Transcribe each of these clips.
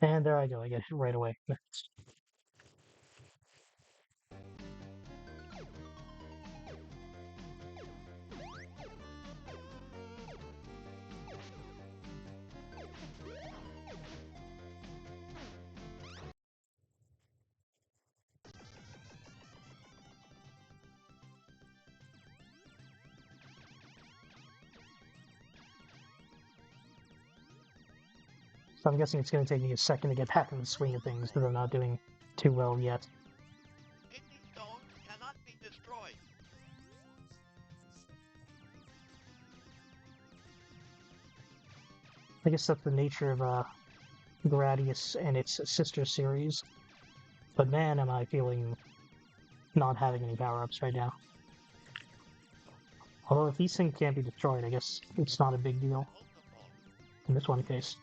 And there I go, I get hit right away. So I'm guessing it's going to take me a second to get back in the swing of things because I'm not doing too well yet. Kidney stones cannot be destroyed. I guess that's the nature of Gradius and its sister series. But man, am I feeling not having any power-ups right now. Although if these things can't be destroyed, I guess it's not a big deal in this one case.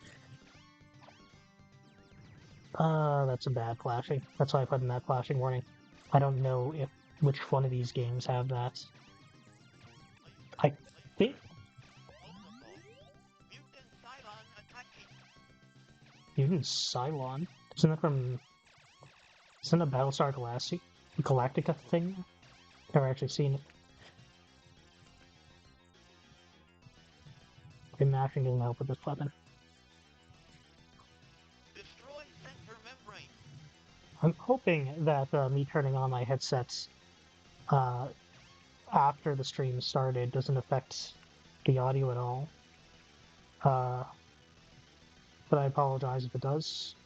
That's a bad flashing. That's why I put in that flashing warning. I don't know if which one of these games have that. I think Mutant Cylon attacking. Mutant Cylon. Isn't that from? Isn't it a Battlestar Galactica thing? Never actually seen it. Okay, mashing doesn't help with this weapon. Destroy center membrane. I'm hoping that me turning on my headsets uh, after the stream started doesn't affect the audio at all. But I apologize if it does.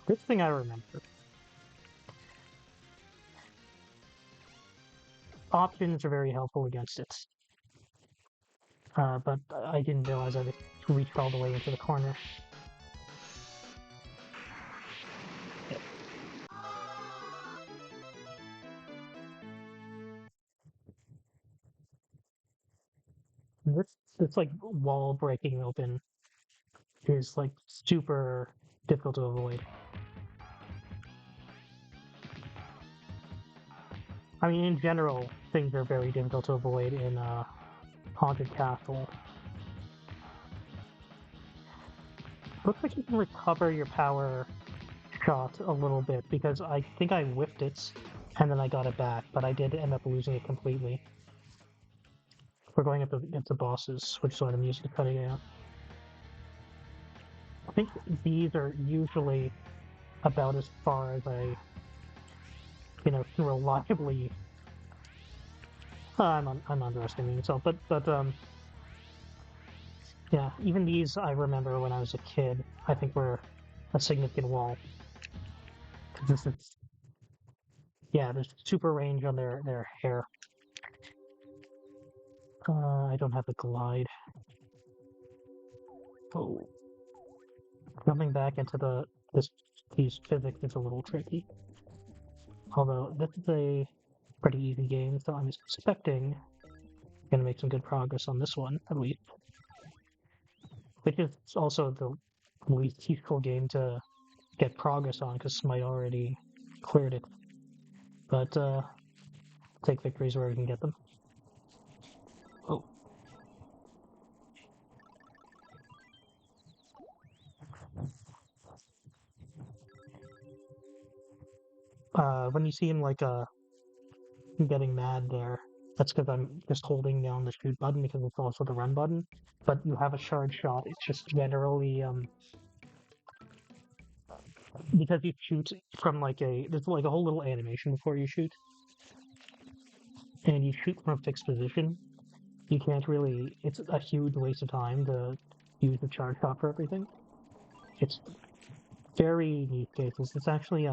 Good thing I remembered. Options are very helpful against it. But I didn't realize I reached all the way into the corner. This like wall breaking open is like super difficult to avoid. I mean, in general, things are very difficult to avoid in Haunted Castle. Looks like you can recover your power shot a little bit because I think I whiffed it and then I got it back, but I did end up losing it completely. We're going up against the bosses, which is what I'm used to cutting out. I think these are usually about as far as I, can reliably. I'm underestimating myself, but yeah, even these I remember when I was a kid. I think were a significant wall. This is, yeah, there's super range on their hair. I don't have the glide. Oh, coming back into these physics is a little tricky. Although this is a pretty easy game, so I'm expecting gonna make some good progress on this one at least. Which is also the least useful game to get progress on because Smite already cleared it. But take victories where we can get them. Oh. When you see him like getting mad there, that's because I'm just holding down the shoot button because it's also the run button. But you have a charge shot. It's just generally because you shoot from there's like a whole little animation before you shoot, and you shoot from a fixed position. You can't really. It's a huge waste of time to use the charge shot for everything. It's very neat cases. It's actually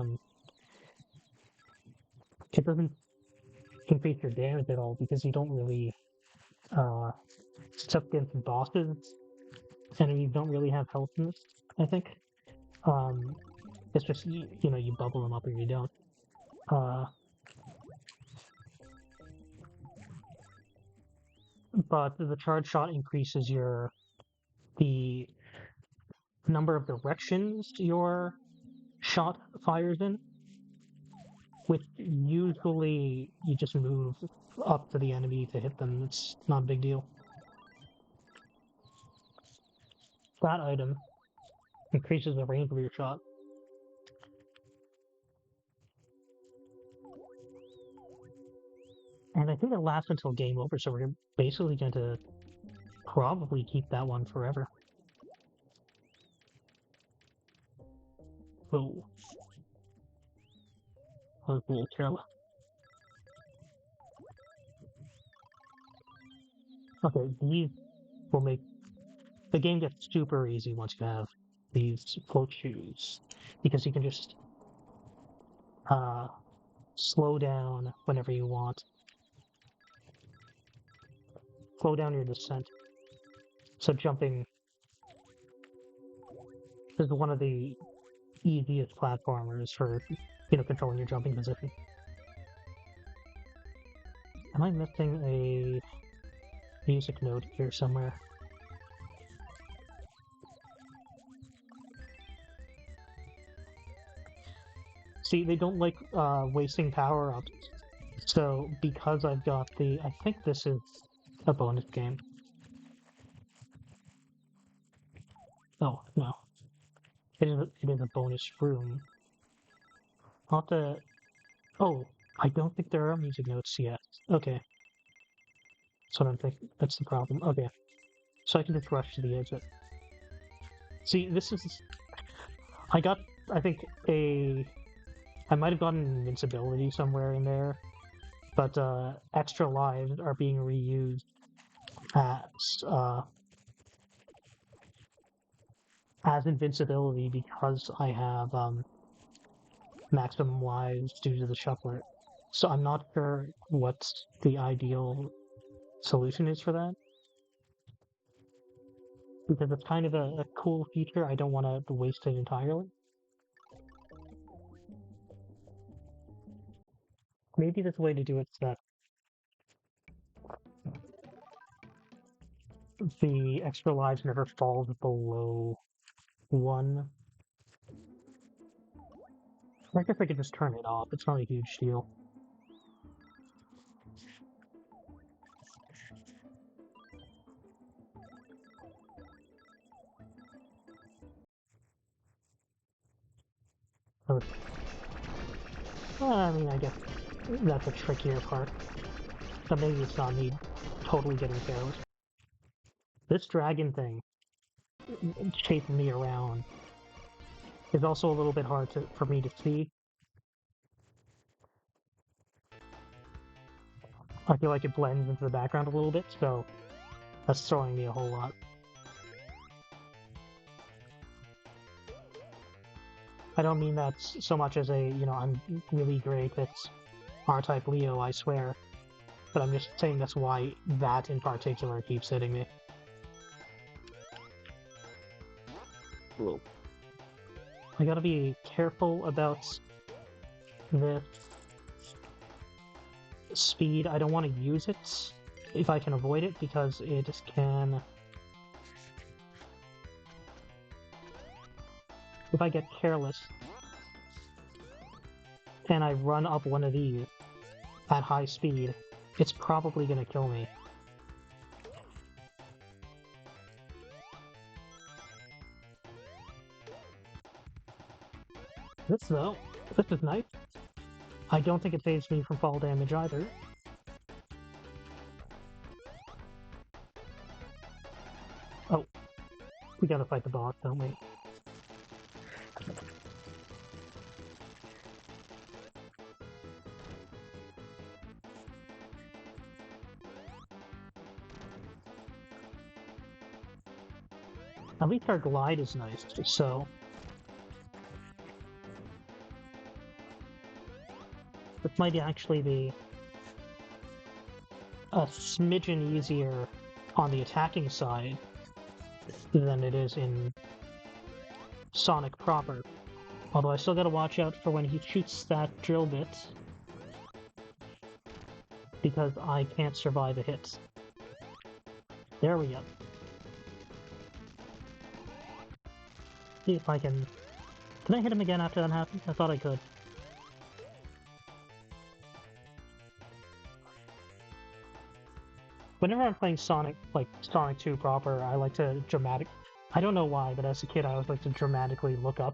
it doesn't increase your damage at all because you don't really uh stuff against bosses and you don't really have health in this, I think. Um it's just you bubble them up or you don't. Uh but the charge shot increases the number of directions your shot fires in, which usually you just move up to the enemy to hit them. It's not a big deal. That item increases the range of your shot. And I think it lasts until game over, so we're basically going to probably keep that one forever. Oh. I was a little careless. Okay, these will make the game gets super easy once you have these float shoes, because you can just slow down whenever you want. Slow down your descent. So jumping is one of the easiest platformers for, controlling your jumping position. Am I missing a music note here somewhere? See, they don't like wasting power-ups. So because I've got I think this is a bonus game. Oh, no. It is a bonus room. I'll have to... Oh, I don't think there are music notes yet. Okay. That's what I'm thinking. That's the problem. Okay. So I can just rush to the exit. See, this is... I got, I think, I might have gotten an invincibility somewhere in there, but extra lives are being reused as invincibility because I have maximum lives due to the shuffler. So I'm not sure what the ideal solution is for that. Because it's kind of a cool feature, I don't want to waste it entirely. Maybe this way to do it is that the extra lives never falls below 1. I guess I could just turn it off, it's not a huge deal. I mean, I guess that's a trickier part. But maybe it's not me totally getting careless. This dragon thing chasing me around is also a little bit hard for me to see. I feel like it blends into the background a little bit, so that's throwing me a whole lot. I don't mean that so much as I'm really great at R-type Leo, I swear. But I'm just saying that's why that in particular keeps hitting me. I gotta be careful about this speed. I don't want to use it if I can avoid it, because it can... If I get careless and I run up one of these at high speed, it's probably gonna kill me. This is nice. I don't think it saves me from fall damage either. Oh, we gotta fight the boss, don't we? At least our glide is nice, so... This might actually be a smidgen easier on the attacking side than it is in Sonic proper. Although I still gotta watch out for when he shoots that drill bit, because I can't survive a hit. There we go. See if I can... Can I hit him again after that happens? I thought I could. Whenever I'm playing Sonic, like Sonic 2 proper, I like to I don't know why, but as a kid I always like to dramatically look up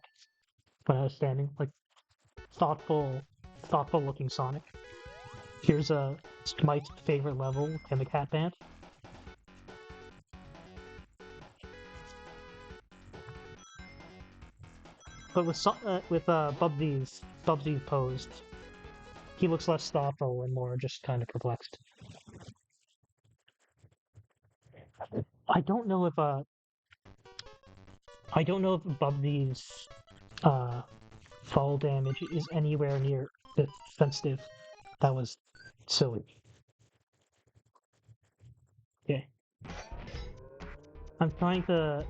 when I was standing, like thoughtful looking Sonic. Here's Mike's favorite level, Timid Hat Band. But with Bubsy's posed, he looks less thoughtful and more just kind of perplexed. I don't know if Bubsy's uh fall damage is anywhere near sensitive. That was silly. Okay. I'm trying to.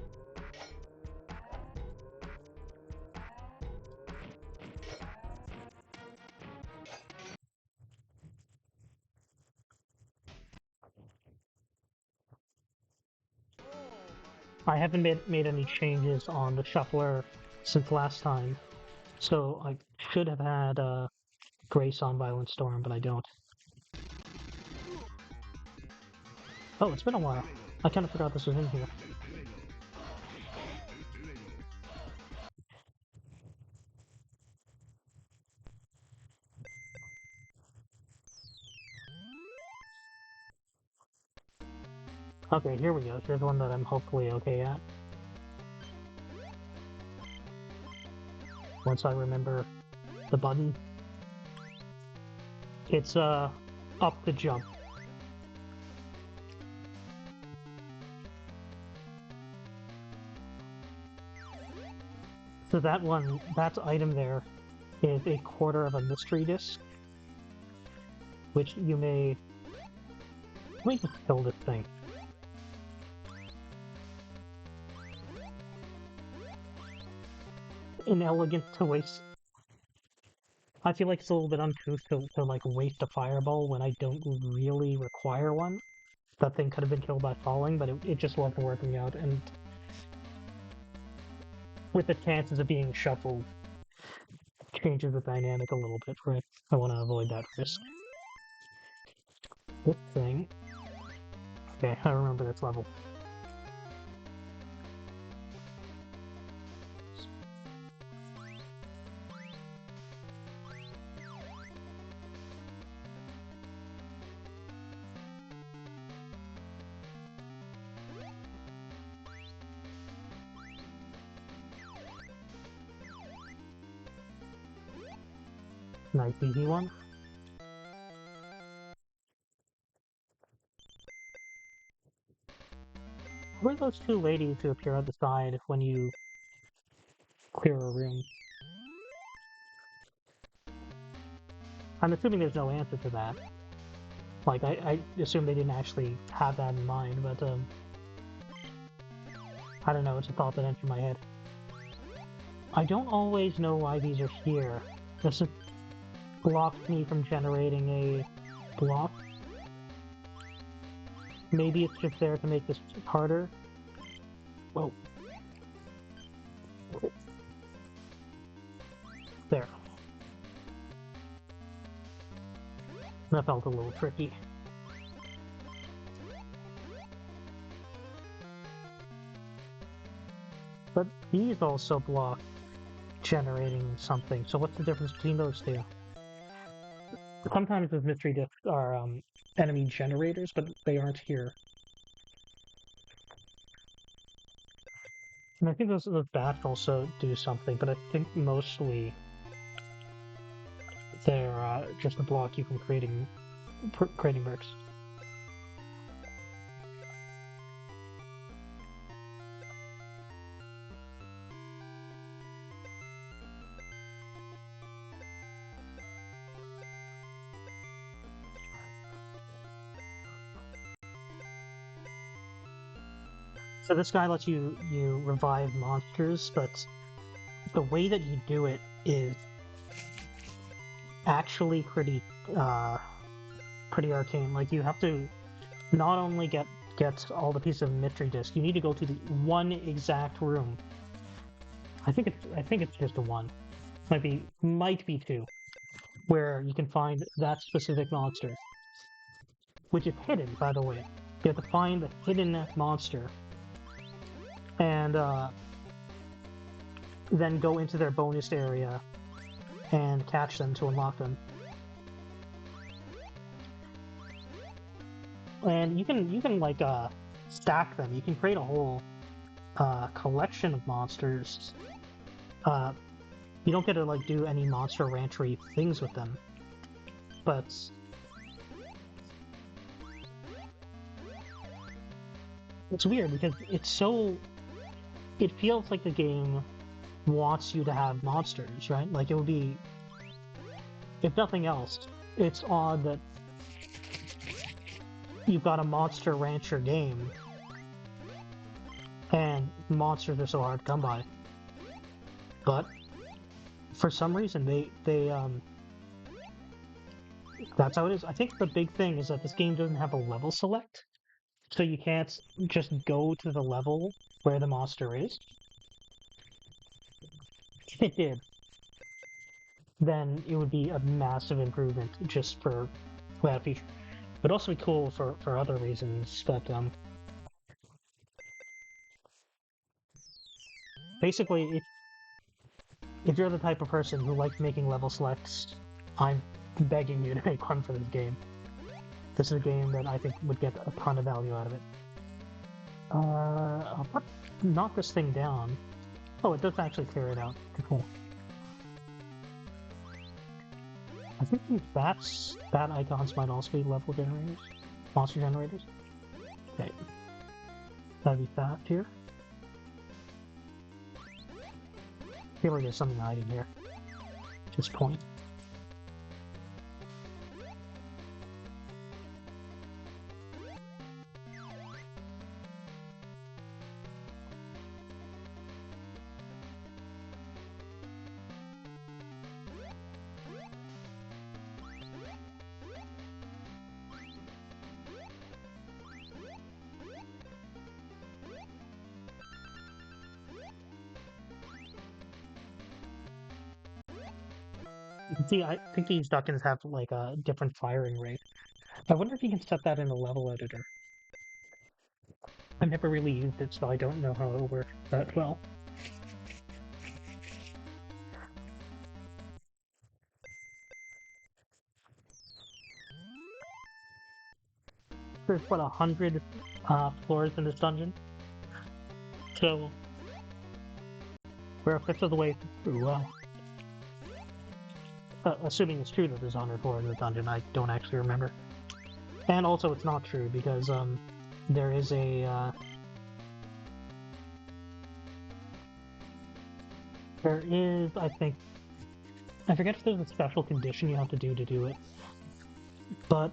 I haven't made any changes on the shuffler since last time, so I should have had Grace on Violent Storm, but I don't. Oh, it's been a while. I kind of forgot this was in here. Okay, here we go. Here's one that I'm hopefully okay at. Once I remember the button. It's up the jump. So that item there is a quarter of a mystery disc, which you may... Let me just kill this thing. Inelegant to waste. I feel like it's a little bit uncouth to like waste a fireball when I don't really require one. That thing could have been killed by falling, but it just wasn't working out, and with the chances of being shuffled, changes the dynamic a little bit, right? I want to avoid that risk. This thing... Okay, I remember this level. Nice easy one. Who are those two ladies who appear at the side when you clear a room? I'm assuming there's no answer to that. Like, I assume they didn't actually have that in mind, but, I don't know, it's a thought that entered my head. I don't always know why these are here. This blocks me from generating a block. Maybe it's just there to make this harder. Whoa. There. That felt a little tricky. But these also block generating something, so what's the difference between those two? Sometimes those mystery discs are enemy generators, but they aren't here. And I think those bats also do something, but I think mostly they're just to block you from creating bricks. So this guy lets you revive monsters, but the way that you do it is actually pretty arcane. Like, you have to not only get all the pieces of mystery disc, you need to go to the one exact room. I think it's just a one. Might be two, where you can find that specific monster, which is hidden, by the way. You have to find the hidden monster, and then go into their bonus area and catch them to unlock them. And you can like stack them. You can create a whole collection of monsters. You don't get to like do any monster ranchery things with them, but it's weird because it feels like the game wants you to have monsters, right? Like it would be, if nothing else, it's odd that you've got a Monster Rancher game and monsters are so hard to come by. But for some reason they that's how it is. I think the big thing is that this game doesn't have a level select, so you can't just go to the level where the monster is. If it did, then it would be a massive improvement just for that feature. It would also be cool for other reasons, but basically, if you're the type of person who likes making level selects, I'm begging you to make one for this game. This is a game that I think would get a ton of value out of it. I'll knock this thing down. Oh, it does actually clear it out. Cool. I think these bat icons might also be level generators, monster generators. Okay, that'd be fast here. I feel like there's something hiding here. Just point. You can see, I think these duckins have like a different firing rate. I wonder if you can set that in a level editor. I've never really used it, so I don't know how it'll work that well. There's what, 100 floors in this dungeon, so we're a fifth of the way through. Well, assuming it's true that there's 100 floors in the dungeon, I don't actually remember. And also, it's not true because there is a there is, I think, I forget if there's a special condition you have to do it, but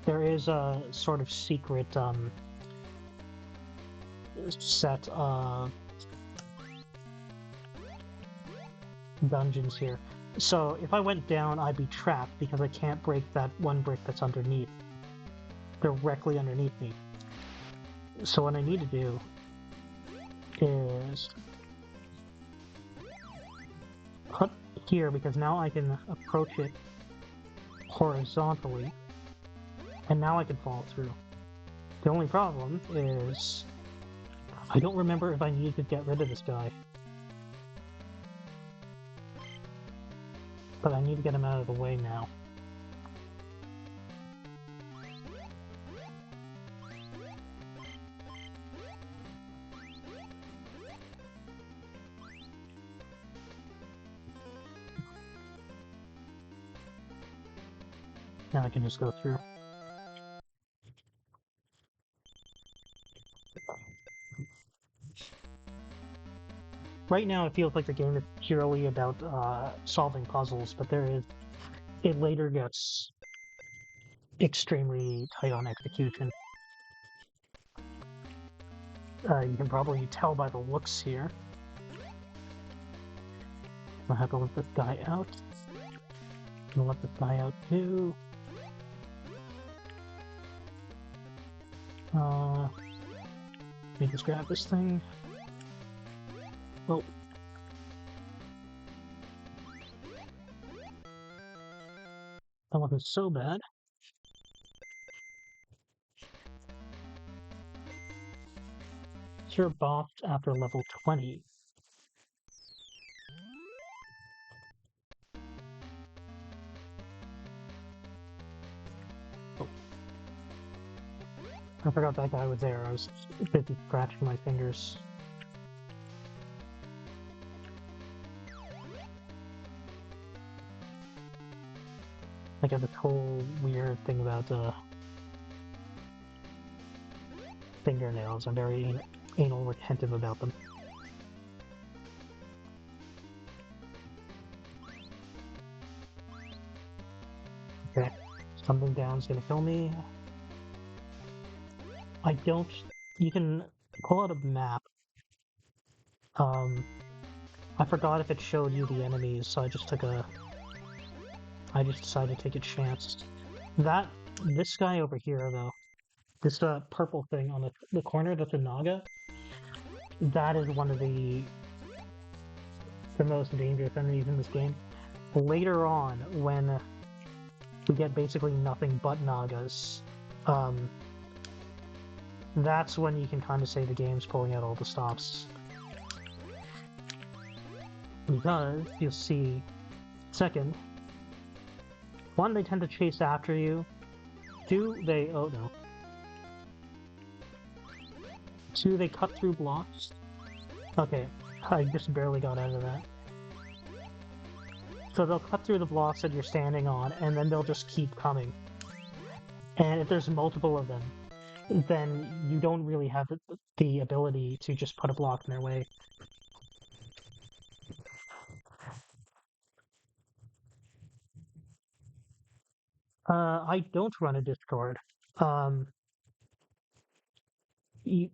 there is a sort of secret set of dungeons here. So if I went down, I'd be trapped because I can't break that one brick that's underneath, directly underneath me. So what I need to do is put here, because now I can approach it horizontally, and now I can fall through. The only problem is I don't remember if I need to get rid of this guy. But I need to get him out of the way now. Now I can just go through. Right now it feels like the game is purely about solving puzzles, but it later gets extremely tight on execution. You can probably tell by the looks here. I'll have to let this guy out. I'll let this guy out too. Let me just grab this thing. Oh. That wasn't so bad. Master boss after level 20. Oh, I forgot that guy was there. I was busy scratching my fingers. I got this whole weird thing about fingernails. I'm very anal retentive about them. Okay, something down's gonna kill me. I don't. You can pull out a map. I forgot if it showed you the enemies, so I just decided to take a chance. This guy over here, though, this purple thing on the corner, that's a Naga. That is one of the most dangerous enemies in this game. Later on, when we get basically nothing but Nagas, that's when you can kind of say the game's pulling out all the stops. Because, you'll see, second, one, they tend to chase after you. Two, oh no. Two, they cut through blocks. Okay, I just barely got out of that. So they'll cut through the blocks that you're standing on, and then they'll just keep coming. And if there's multiple of them, then you don't really have the ability to just put a block in their way. I don't run a Discord. Um, you,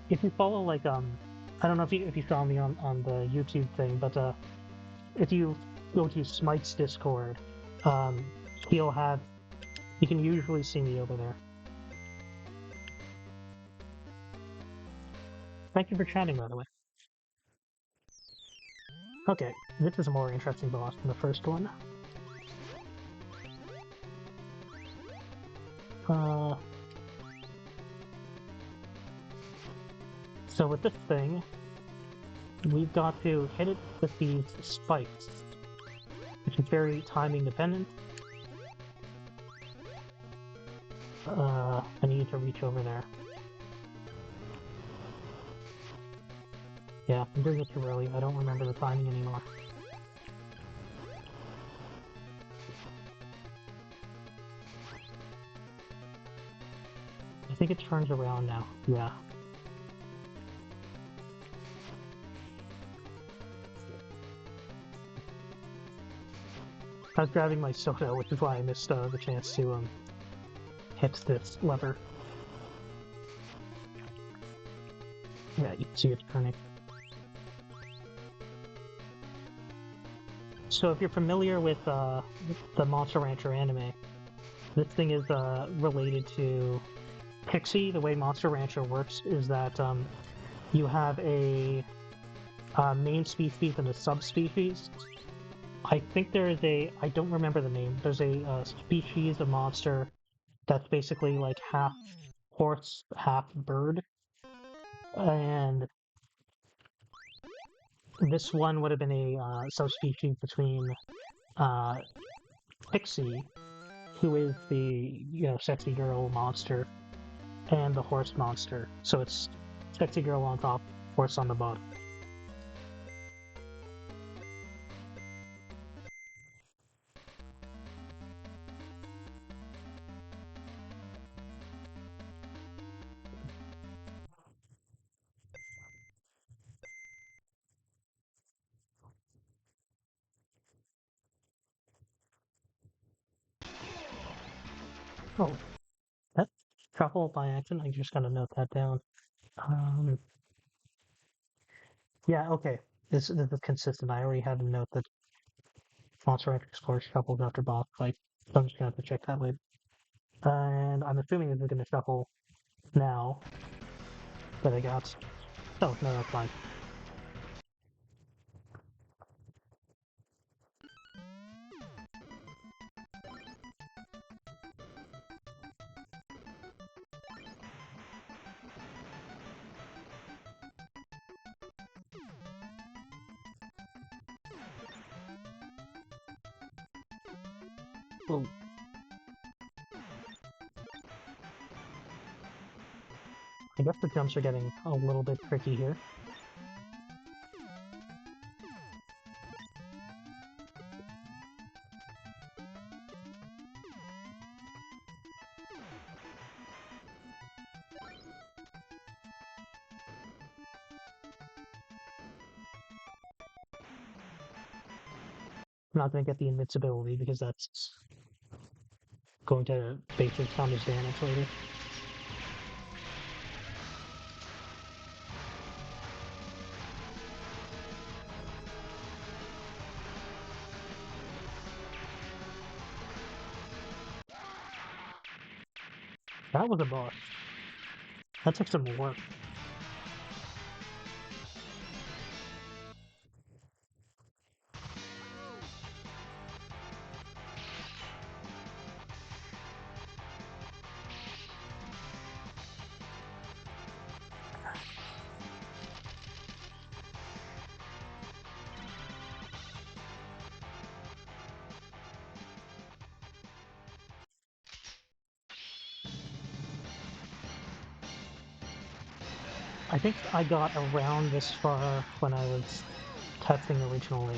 if you follow I don't know if you saw me on the YouTube thing, but if you go to Smite's Discord, um, he'll have you can usually see me over there. Thank you for chatting, by the way. Okay, this is a more interesting boss than the first one. So with this thing, we've got to hit it with these spikes, which is very timing dependent. I need to reach over there. Yeah, I'm doing it too early. I don't remember the timing anymore. I think it turns around now. Yeah. I was grabbing my soda, which is why I missed the chance to hit this lever. Yeah, you can see it turning. So if you're familiar with the Monster Rancher anime, this thing is related to Pixie. The way Monster Rancher works is that you have a main species and a subspecies. I think there is I don't remember the name. There's a species of monster that's basically like half horse, half bird. And this one would have been a subspecies between uh, Pixie, who is the sexy girl monster, and the horse monster. So it's sexy girl on top, horse on the bottom. Oh, that truffle by accident. I just gotta note that down. Um, yeah, okay. This is consistent. I already had a note that Monster Hunter explores shuffles after boss fight. So I'm just gonna have to check that later. And I'm assuming this is gonna shuffle now that I got. Oh, no, that's fine. Oh. I guess the jumps are getting a little bit tricky here. I'm not going to get the invincibility because that's going to basically count as damage later. That was a boss. That took some work. I think I got around this far when I was testing originally.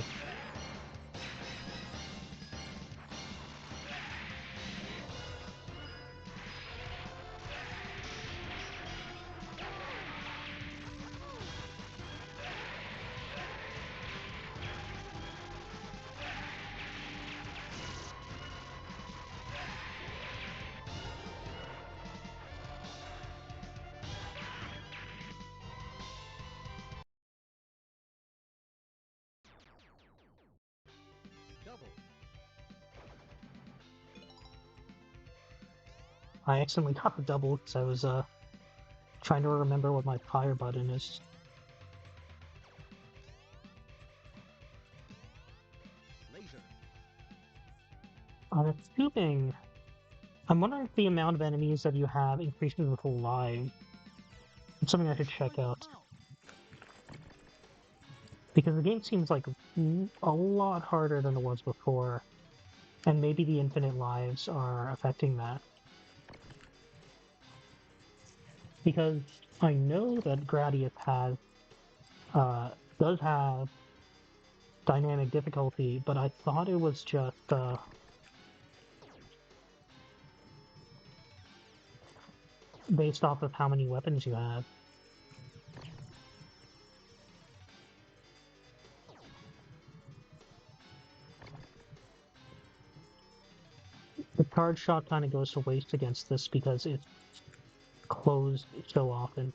I accidentally got the double because I was trying to remember what my fire button is. Laser. I'm assuming... I'm wondering if the amount of enemies that you have increases with live. It's something I should check out. Because the game seems like a lot harder than it was before. And maybe the infinite lives are affecting that. Because I know that Gradius does have dynamic difficulty, but I thought it was just based off of how many weapons you have. The charge shot kind of goes to waste against this because it's closed so often.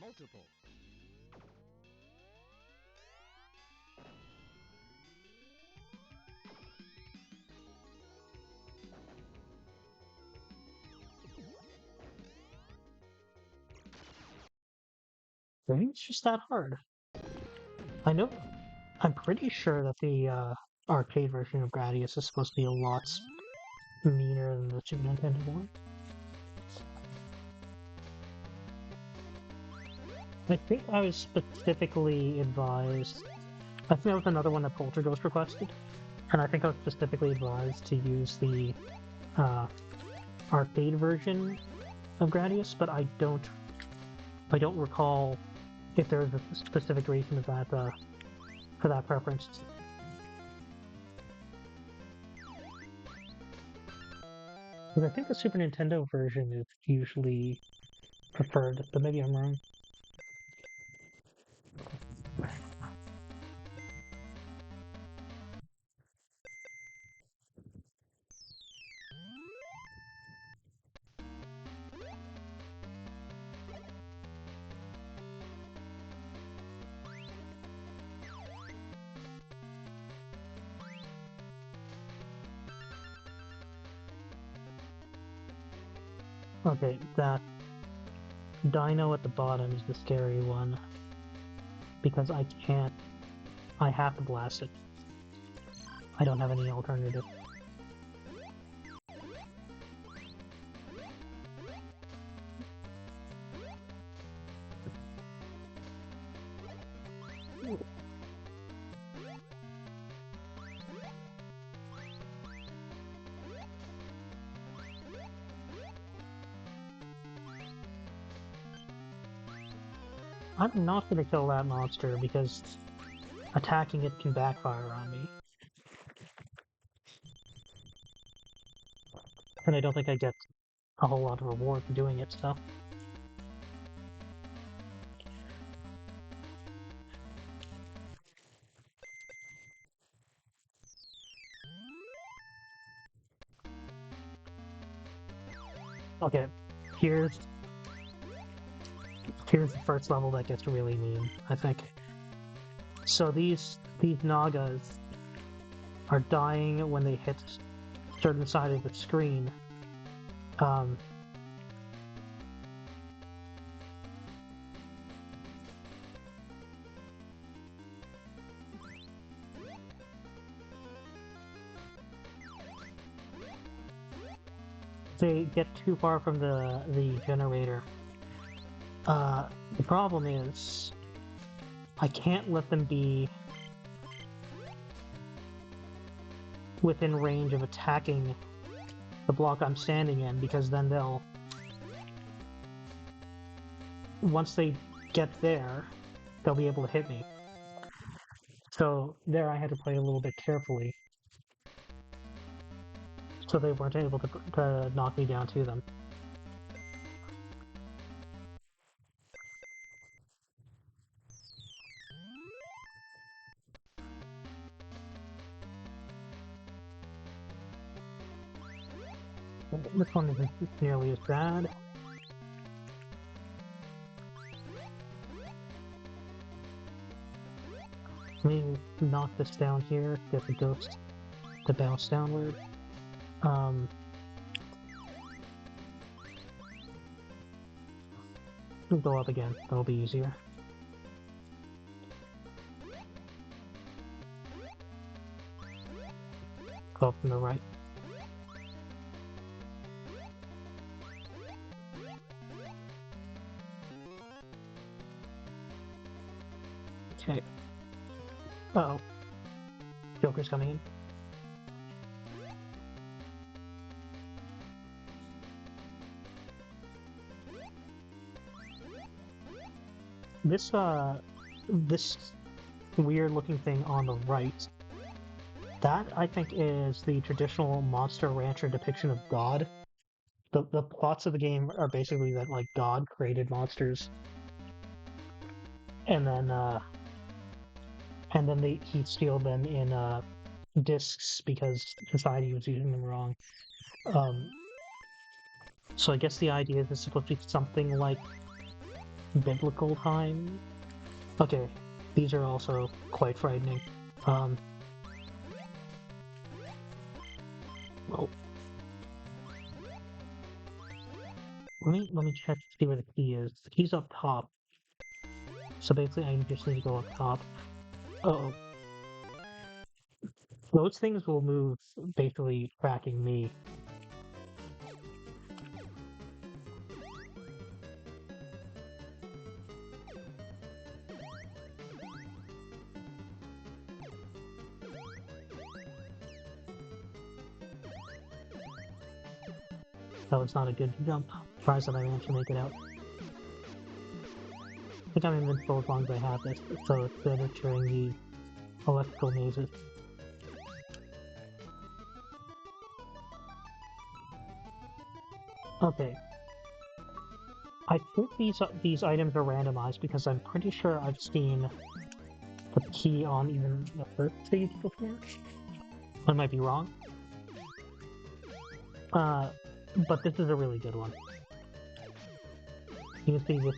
Multiple. Maybe it's just that hard. I know, I'm pretty sure that the arcade version of Gradius is supposed to be a lot meaner than the Super Nintendo one. I think I was specifically advised. I think that was another one that Polterghost requested, and I think I was specifically advised to use the uh, arcade version of Gradius, but I don't recall if there was a specific reason of that for that preference. Because I think the Super Nintendo version is usually preferred, but maybe I'm wrong. Okay, that dino at the bottom is the scary one. Because I can't... I have to blast it. I don't have any alternative. I'm not gonna kill that monster because attacking it can backfire on me. And I don't think I get a whole lot of reward for doing it, so... Okay, here's the first level that gets really mean, I think. So these Nagas are dying when they hit certain side of the screen. Um, they get too far from the generator. The problem is I can't let them be within range of attacking the block I'm standing in, because then they'll... Once they get there, they'll be able to hit me. So there I had to play a little bit carefully, so they weren't able to knock me down to them. This one isn't nearly as bad. Let me knock this down here, get the ghost to bounce downward. We'll go up again, that'll be easier. Go up from the right. Okay. Uh-oh. Joker's coming in. This weird-looking thing on the right, that, I think, is the traditional Monster Rancher depiction of God. The plots of the game are basically that, like, God created monsters, and then he sealed them in discs because society was using them wrong. So I guess the idea is it's supposed to be something like biblical time. Okay, these are also quite frightening. Well, let me check to see where the key is. The key's up top. So basically I just need to go up top. Uh-oh. Those things will move, basically tracking me. That was not a good jump. Surprised that I managed to make it out. I think I'm invincible as long as I have this, so it's good at during the electrical mazes. Okay. I think these items are randomized because I'm pretty sure I've seen the key on even the first stage before. I might be wrong. But this is a really good one. You can see this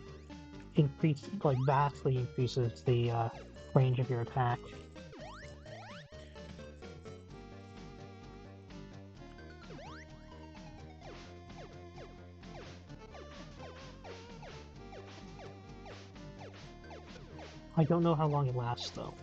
vastly increases the range of your attack. I don't know how long it lasts, though.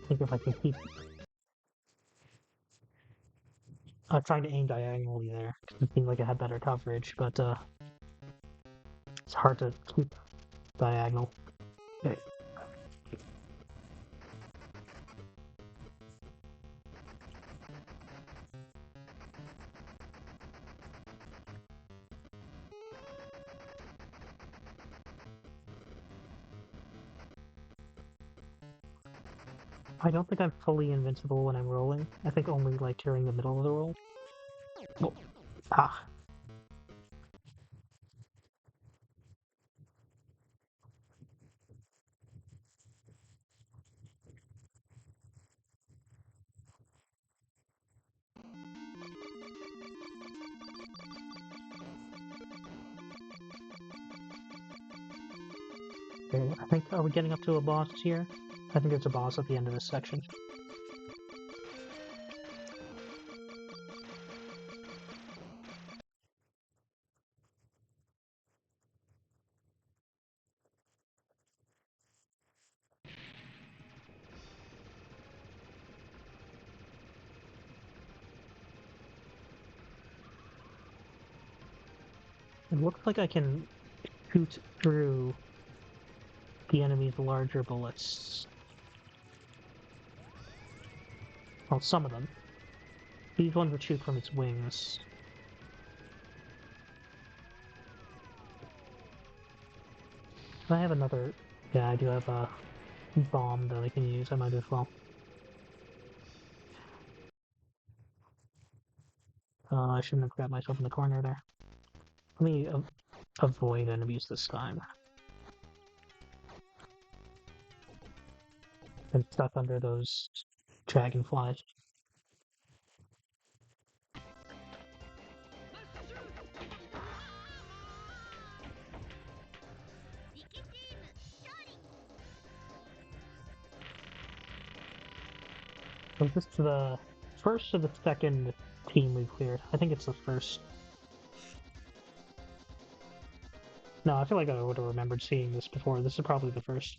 I think if I can keep trying to aim diagonally there, 'cause it seemed like it had better coverage, but it's hard to keep diagonal. Okay. I don't think I'm fully invincible when I'm rolling. I think only like during the middle of the roll. Oh. Ah. Okay, I think, are we getting up to a boss here? I think there's a boss at the end of this section. It looks like I can shoot through the enemy's larger bullets. Well, some of them. These ones would shoot from its wings. I have another... Yeah, I do have a bomb that I can use. I might as well. I shouldn't have grabbed myself in the corner there. Let me avoid enemies this time. I'm stuck under those dragonflies. So is this the first or the second team we've cleared? I think it's the first. No, I feel like I would have remembered seeing this before. This is probably the first.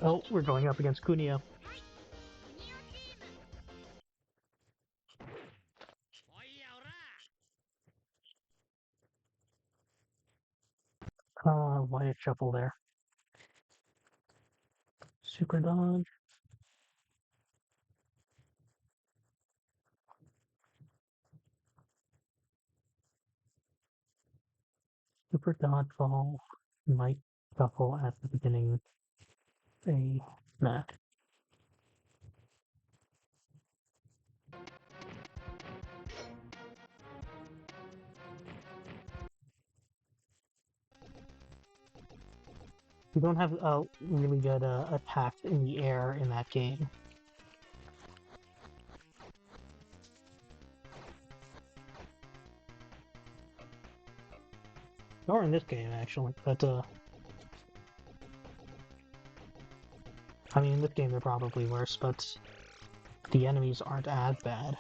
Oh, we're going up against Kunio. Wyatt Shuffle there. Super dodge. Super dodgeball. Might shuffle at the beginning. A match. You don't have a really good attack in the air in that game. Or in this game, actually. But, I mean, in this game they're probably worse, but the enemies aren't as bad.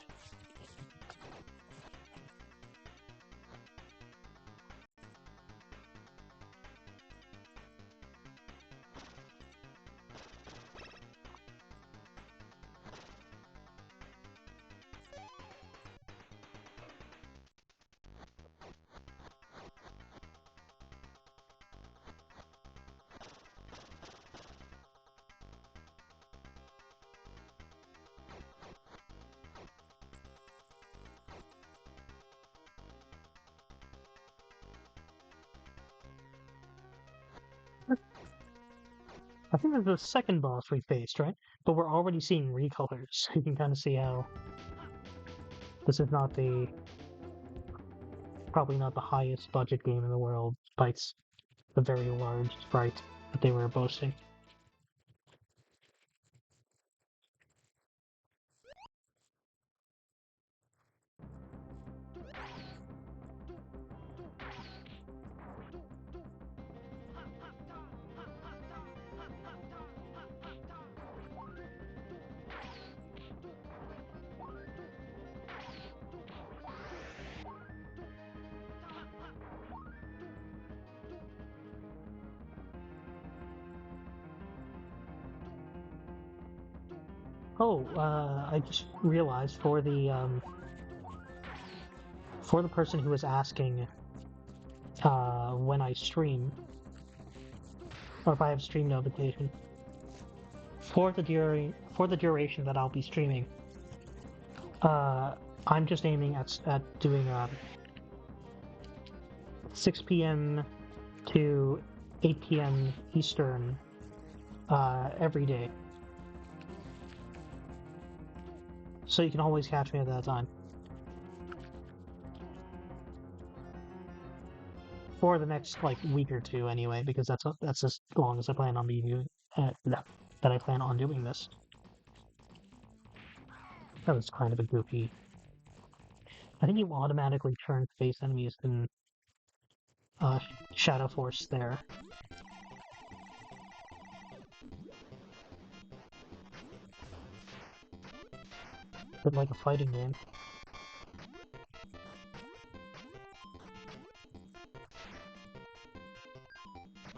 I think that's the second boss we faced, right? But we're already seeing recolors. You can kind of see how this is not probably not the highest budget game in the world, despite the very large sprite that they were boasting. Oh, I just realized for the person who was asking when I stream or if I have stream notification for the duration that I'll be streaming, uh, I'm just aiming at doing 6 p.m. to 8 p.m. Eastern every day, so you can always catch me at that time. For the next like week or two, anyway, because that's as long as I plan on being doing that I plan on doing this. That was kind of a goofy. I think you automatically turn face enemies in uh, Shadow Force there, but like a fighting game.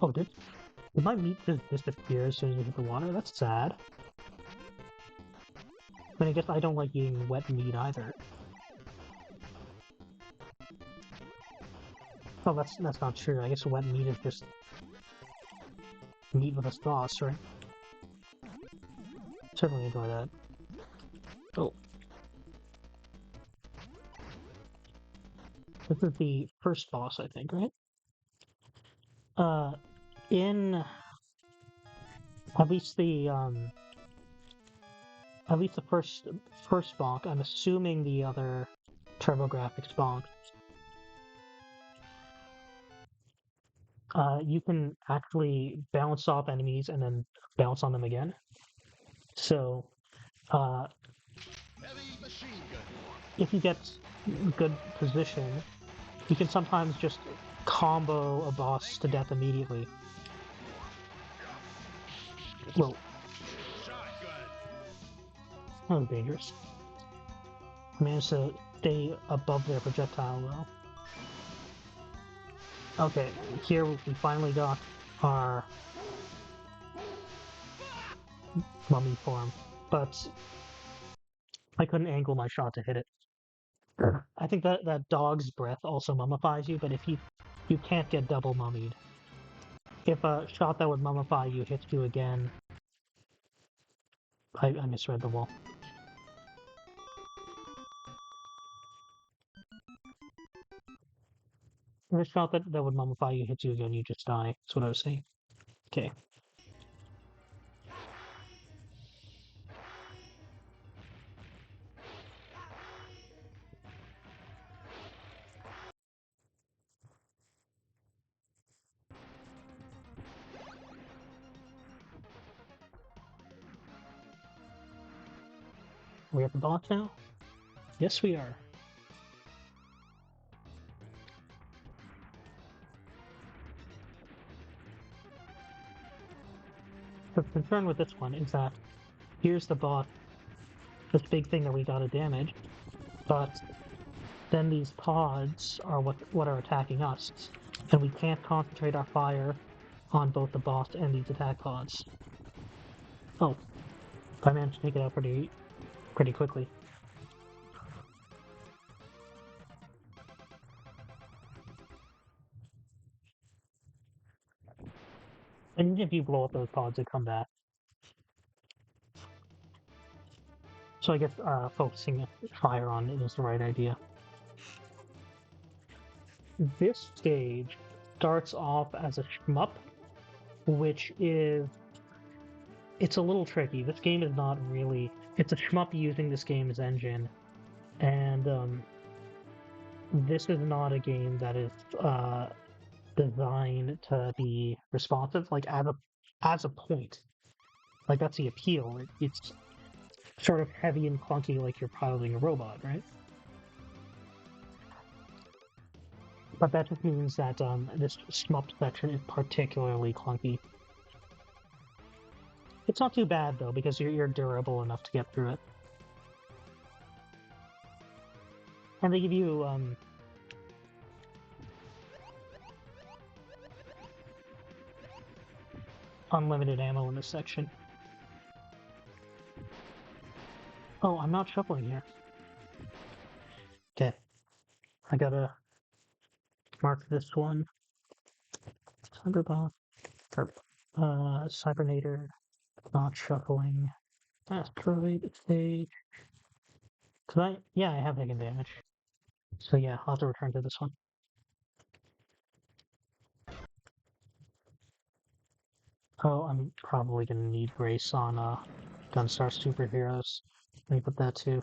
Oh, did my meat just disappear as soon as we hit the water? That's sad. I mean, I guess I don't like eating wet meat either. Oh, that's not true. I guess wet meat is just meat with a sauce, right? Certainly enjoy that. Oh, this is the first boss, I think, right? Uh, in at least the first bonk. I'm assuming the other TurboGrafx bonk. You can actually bounce off enemies and then bounce on them again. So, uh, Heavy machine gun. if you get good position, you can sometimes just combo a boss to death immediately. Whoa, Shotgun. that was dangerous. I managed to stay above their projectile though. Okay, here we finally got our mummy form, but I couldn't angle my shot to hit it. I think that dog's breath also mummifies you, but if you can't get double mummied. If a shot that would mummify you hits you again, I misread the wall. If a shot that would mummify you hits you again, you just die. That's what I was saying. Okay. Are we at the boss now? Yes, we are. The concern with this one is that here's the boss, this big thing that we gotta damage, but then these pods are what are attacking us, and we can't concentrate our fire on both the boss and these attack pods. Oh, I managed to take it out pretty quickly. And if you blow up those pods, they come back. So I guess focusing fire on it is the right idea. This stage starts off as a shmup, which is it's a little tricky. This game is not really it's a shmup using this game's engine, and this is not a game that is designed to be responsive. Like as a point, like that's the appeal. It's sort of heavy and clunky, like you're piloting a robot, right? But that just means that this shmup section is particularly clunky. It's not too bad though, because you're durable enough to get through it. And they give you unlimited ammo in this section. Oh, I'm not shuffling here. Okay, I gotta mark this one. Cyberbot, or Cybernator, not shuffling. Asteroid stage. Yeah, I have taken damage. So yeah, I'll have to return to this one. Oh, I'm probably gonna need Grace on Gunstar Superheroes. Let me put that too.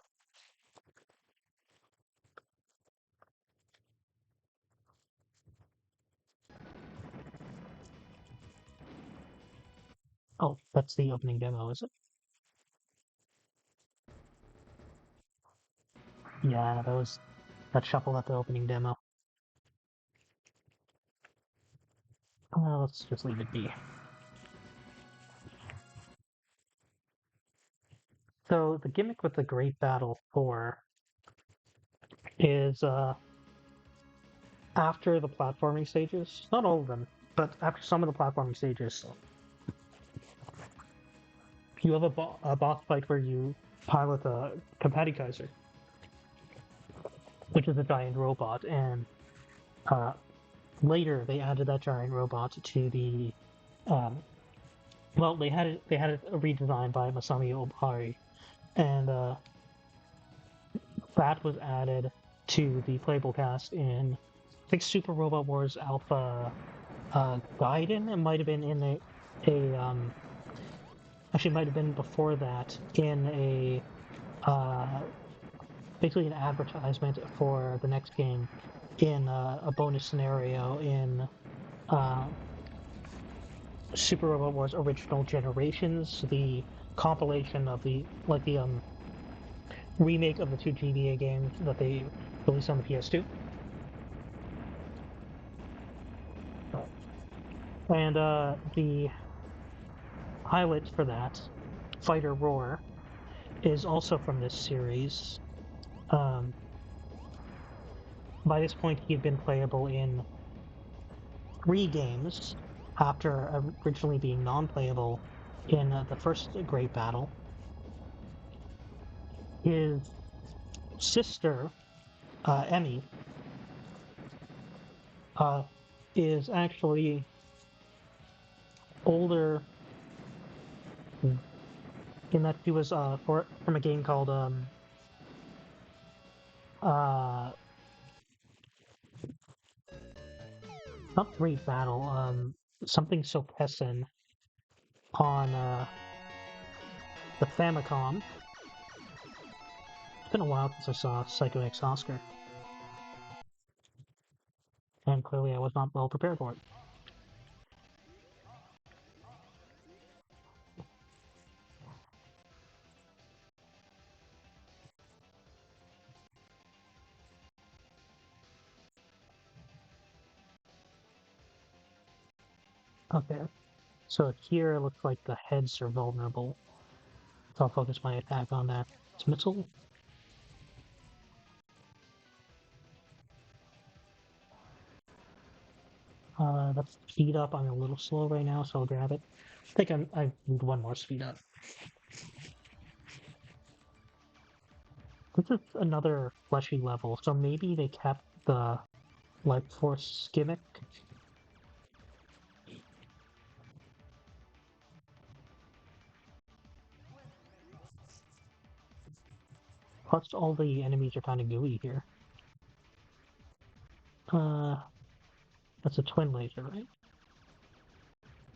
Oh, that's the opening demo, is it? Yeah, that shuffle at the opening demo. Let's just leave it be. So the gimmick with the Great Battle 4 is after the platforming stages, not all of them, but after some of the platforming stages, you have a boss fight where you pilot a Kaiser, which is a giant robot, and uh, later they added that giant robot to the um, well, they had it redesigned by Masami Obari, and that was added to the playable cast in I think Super Robot Wars Alpha Gaiden. It might have been in actually might have been before that in a uh, basically an advertisement for the next game in a bonus scenario in uh, Super Robot Wars Original Generations, the compilation of the remake of the two GBA games that they released on the PS2. And the pilot for that, Fighter Roar, is also from this series. Um, by this point, he had been playable in 3 games after originally being non-playable in the first Great Battle. His sister, Emmy, uh, is actually older in that she was from a game called uh, not Great Battle, something Sopessen on the Famicom. It's been a while since I saw Psycho X Oscar, and clearly I was not well prepared for it. Okay, so here it looks like the heads are vulnerable, so I'll focus my attack on that. It's missile. That's speed up. I'm a little slow right now, so I'll grab it. I think I need one more speed up. This is another fleshy level, so maybe they kept the Life Force gimmick. Plus, all the enemies are kind of gooey here. Uh, that's a twin laser, right?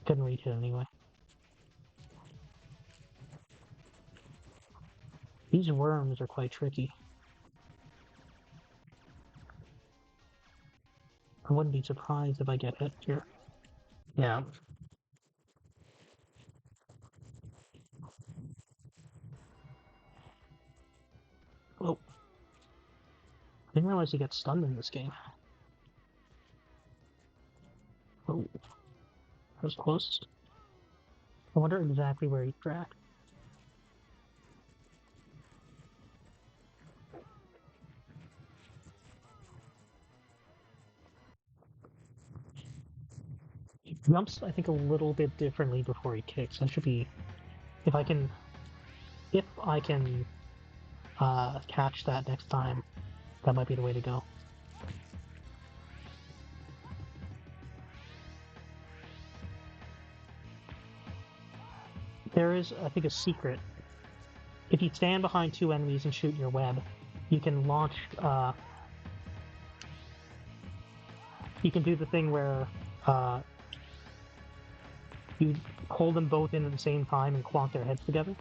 Couldn't reach it anyway. These worms are quite tricky. I wouldn't be surprised if I get hit here. Yeah. Oh, I didn't realize you get stunned in this game. Oh, that was close. I wonder exactly where he tracked. He jumps, I think, a little bit differently before he kicks. That should be if I can catch that next time, that might be the way to go. There is, I think, a secret. If you stand behind two enemies and shoot your web, you can launch, you can do the thing where you hold them both in at the same time and clonk their heads together.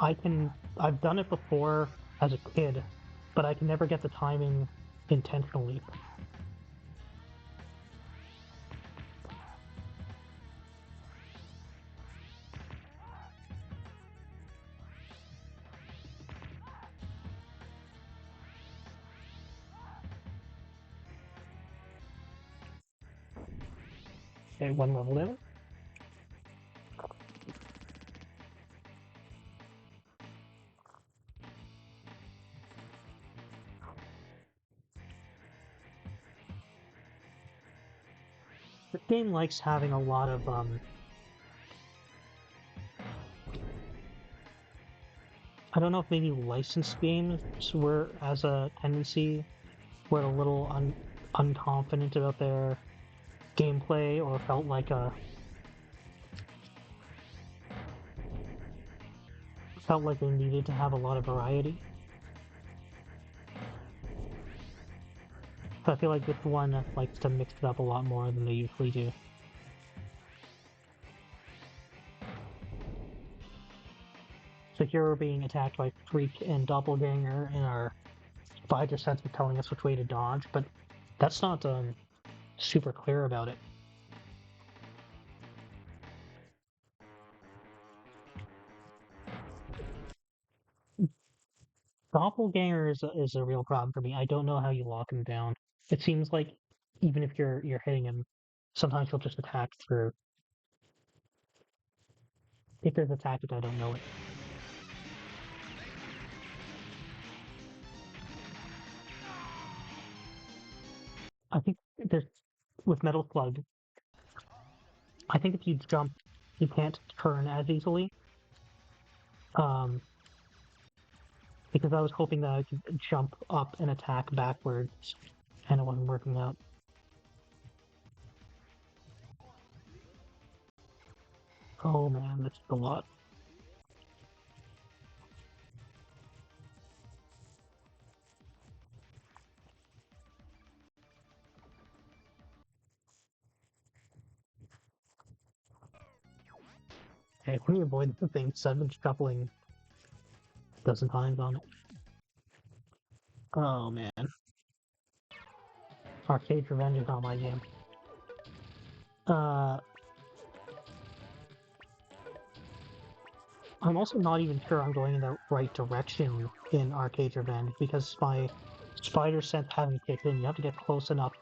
I've done it before as a kid, but I can never get the timing intentionally. Okay, one level down. The game likes having a lot of I don't know if maybe licensed games were as a tendency were a little unconfident about their gameplay or felt like they needed to have a lot of variety. So I feel like this one likes to mix it up a lot more than they usually do. So here we're being attacked by Freak and Doppelganger, and our spider sense is telling us which way to dodge, but that's not super clear about it. Doppelganger is a real problem for me. I don't know how you lock him down. It seems like even if you're hitting him, sometimes he'll just attack through. If there's a tactic, I don't know it. I think there's with Metal Slug. I think if you jump, you can't turn as easily. Because I was hoping that I could jump up and attack backwards, and it wasn't working out. Oh man, that's a lot. Okay, let me avoid the thing, so I've been shuffling a dozen times on it. Oh man. Arcade Revenge is not my game. I'm also not even sure I'm going in the right direction in Arcade Revenge because my spider sense hasn't kicked in. You have to get close enough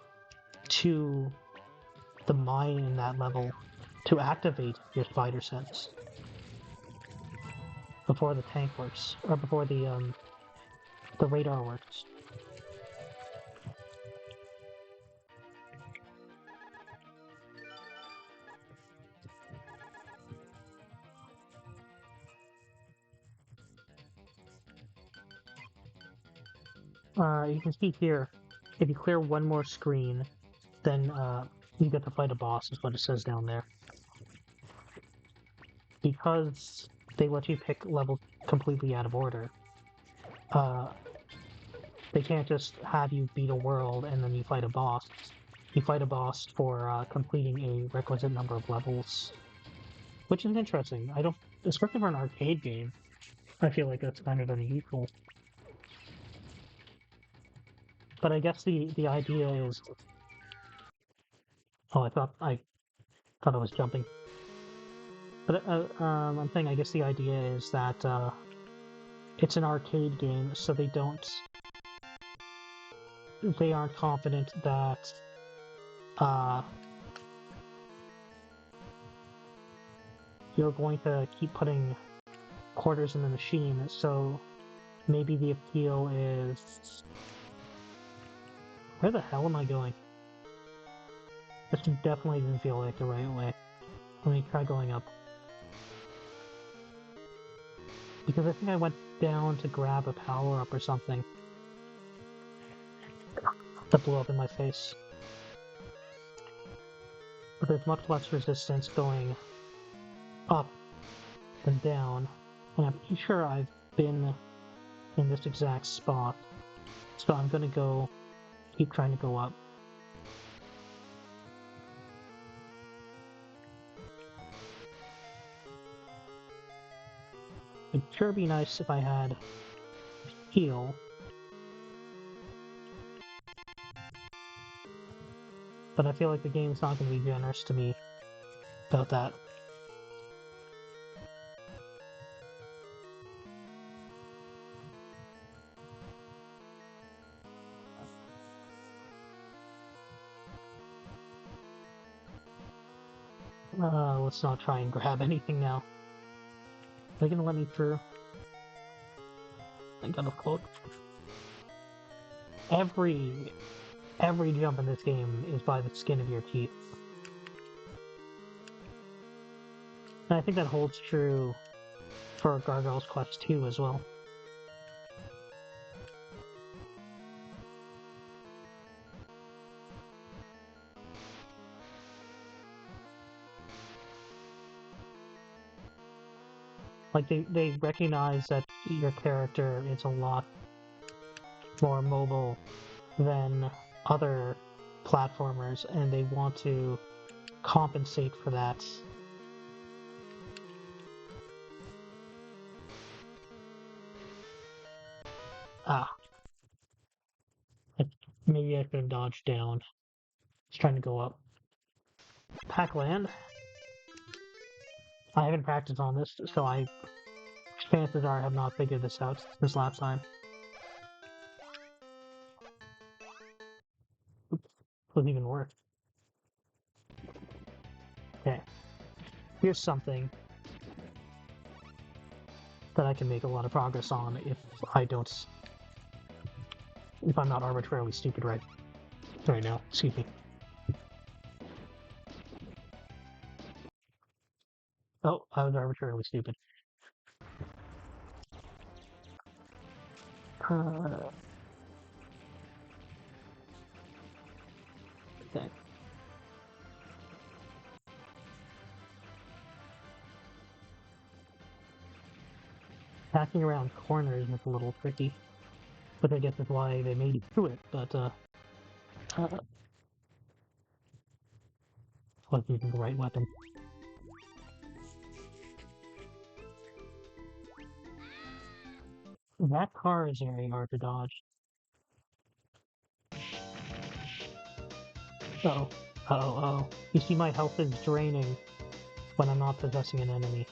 to the mine in that level to activate your spider sense before the tank works, or before the radar works. You can see here, if you clear one more screen, then you get to fight a boss, is what it says down there. Because they let you pick levels completely out of order, they can't just have you beat a world and then you fight a boss. You fight a boss for completing a requisite number of levels, which is interesting. I don't, especially for an arcade game, I feel like that's kind of unusual. But I guess the idea is, oh, I thought I was jumping. But I'm saying I guess the idea is that it's an arcade game, so they aren't confident that you're going to keep putting quarters in the machine. So maybe the appeal is, where the hell am I going? This definitely didn't feel like the right way. Let me try going up. Because I think I went down to grab a power-up or something that blew up in my face. But there's much less resistance going up than down. And I'm pretty sure I've been in this exact spot. So I'm gonna keep trying to go up. It'd sure be nice if I had heal. But I feel like the game's not going to be generous to me about that. Let's not try and grab anything now. Are they going to let me through? I got a quote. Every jump in this game is by the skin of your teeth. And I think that holds true for Gargoyle's Quest 2 as well. Like, they recognize that your character is a lot more mobile than other platformers, and they want to compensate for that. Ah, maybe I could have dodged down. Just trying to go up. Pac-Land. I haven't practiced on this, so chances are I have not figured this out this last time. Oops, wasn't even work. Okay. Here's something that I can make a lot of progress on if I'm not arbitrarily stupid right now. Excuse me. Oh, I was arbitrarily stupid. Okay. Hacking around corners is a little tricky, but I guess that's why they made you do it. But wasn't even the right weapon. That car is very hard to dodge. Uh-oh. Uh-oh. You see my health is draining when I'm not possessing an enemy.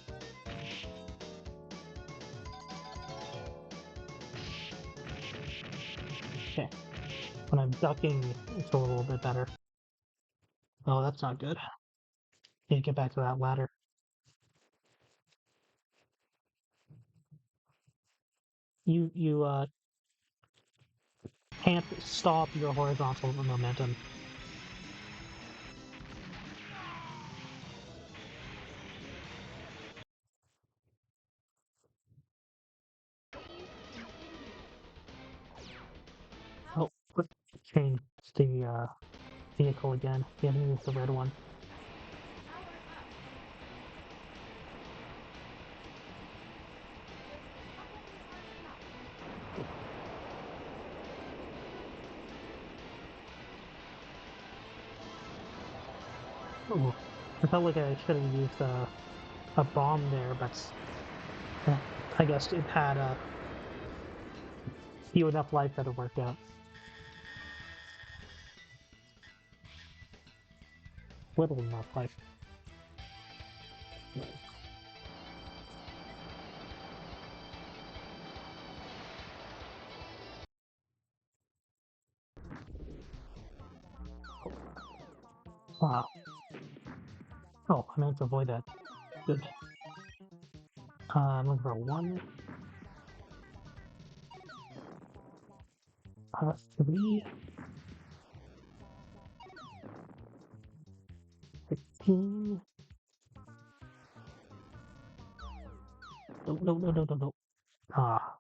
Okay. When I'm ducking, it's a little bit better. Oh, that's not good. Need to get back to that ladder. You can't stop your horizontal momentum. Oh, let's change the vehicle again. We haven't used the red one. Ooh. I felt like I should have used a bomb there, but I guess it had few enough life that it worked out. Little enough life. Wow. Oh, I meant to avoid that. Good. I'm looking for 1, 3, 16. No. Ah.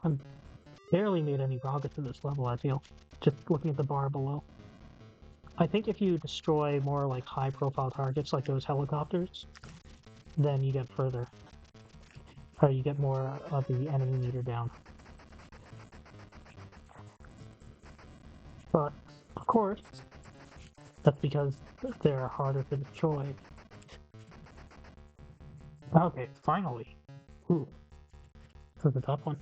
I'm barely made any progress in this level, I feel. Just looking at the bar below. I think if you destroy more like high-profile targets like those helicopters, then you get further. Or you get more of the enemy meter down. But, of course, that's because they're harder to destroy. Okay, finally. Ooh, this is a tough one.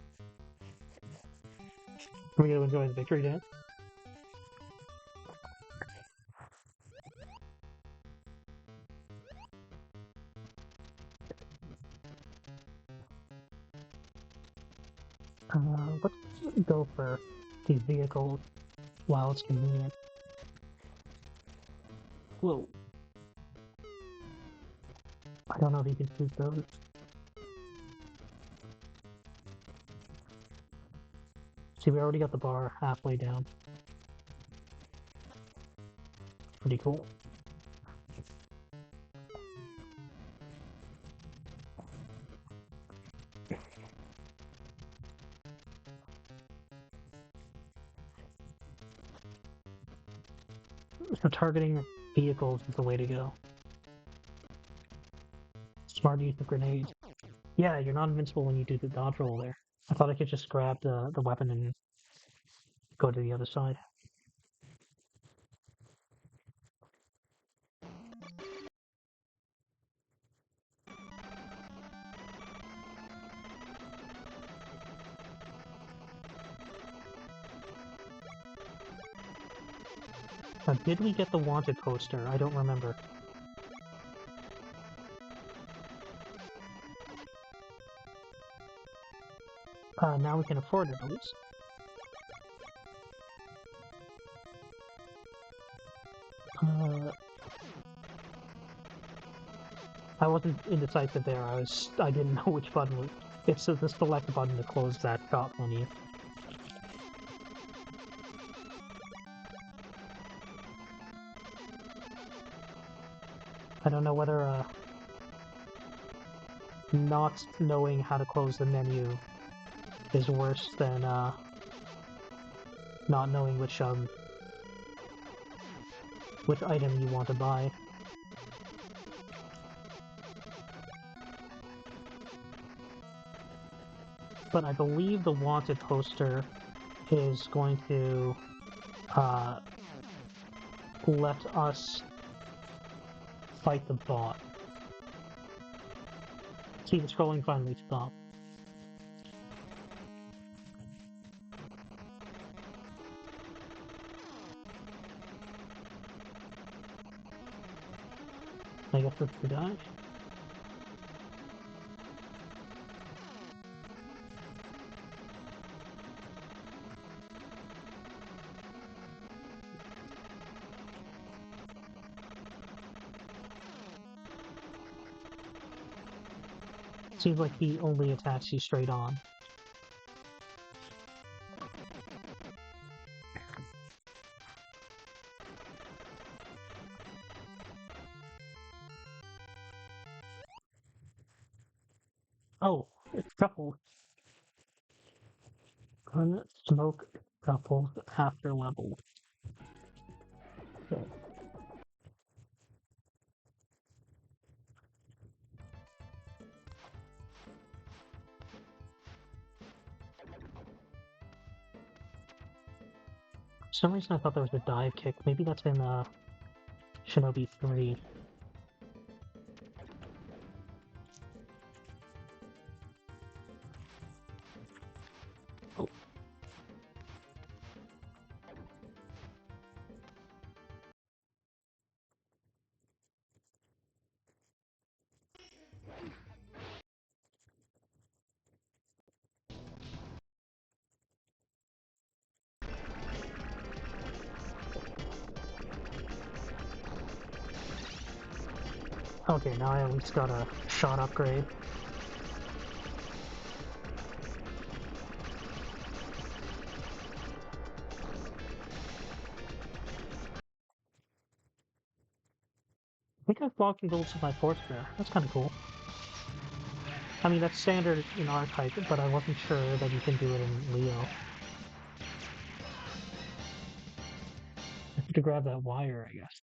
Are we going to enjoy the victory dance? Let's go for these vehicles while it's convenient. Whoa. I don't know if you can shoot those. See, we already got the bar halfway down. Pretty cool. So targeting vehicles is the way to go. Smart use of grenades. Yeah, you're not invincible when you do the dodge roll there. I thought I could just grab the weapon and go to the other side. Did we get the wanted poster? I don't remember. Now we can afford it at least. I wasn't indecisive there. I didn't know which button was. It's the select button to close that shot menu. I don't know whether not knowing how to close the menu is worse than not knowing which item you want to buy. But I believe the wanted poster is going to let us fight the bot. See, the scrolling finally stopped. I guess that's the guy. Seems like he only attacks you straight on. Oh, it's coupled. Smoke coupled after level. Okay. For some reason I thought there was a dive kick. Maybe that's in Shinobi 3. Oh. Okay, now I at least got a shot upgrade. think I've blocked builds with my force there. That's kind of cool. I mean, that's standard in R-Type, but I wasn't sure that you can do it in Leo. I have to grab that wire, I guess.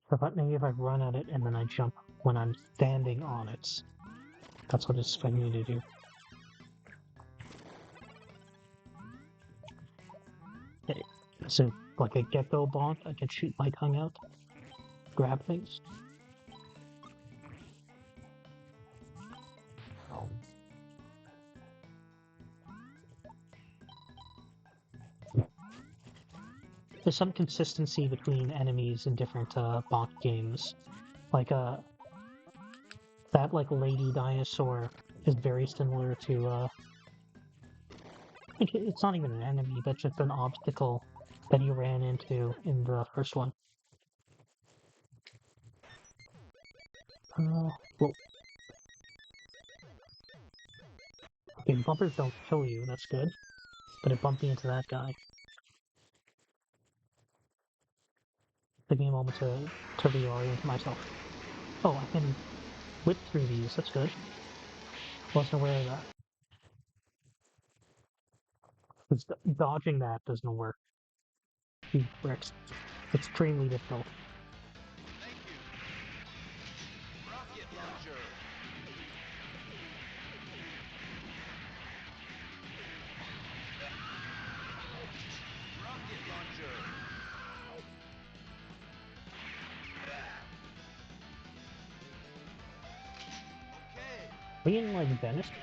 So maybe if I run at it and then I jump when I'm standing on it. That's what it's expecting me to do. Okay. So, like a gecko bonk, I can shoot my tongue out, grab things. There's some consistency between enemies in different bonk games. Like that like lady dinosaur is very similar to like it's not even an enemy, that's just an obstacle that you ran into in the first one. Well, okay, bumpers don't kill you, that's good. But it bumped me into that guy. Took me a moment to reorient myself. Oh, I can whip through these, that's good. Wasn't aware of that. 'Cause dodging that doesn't work. These bricks. Extremely difficult. Thank you. Rocket launcher. Rocket launcher. Okay. Are we in like Venice? Thank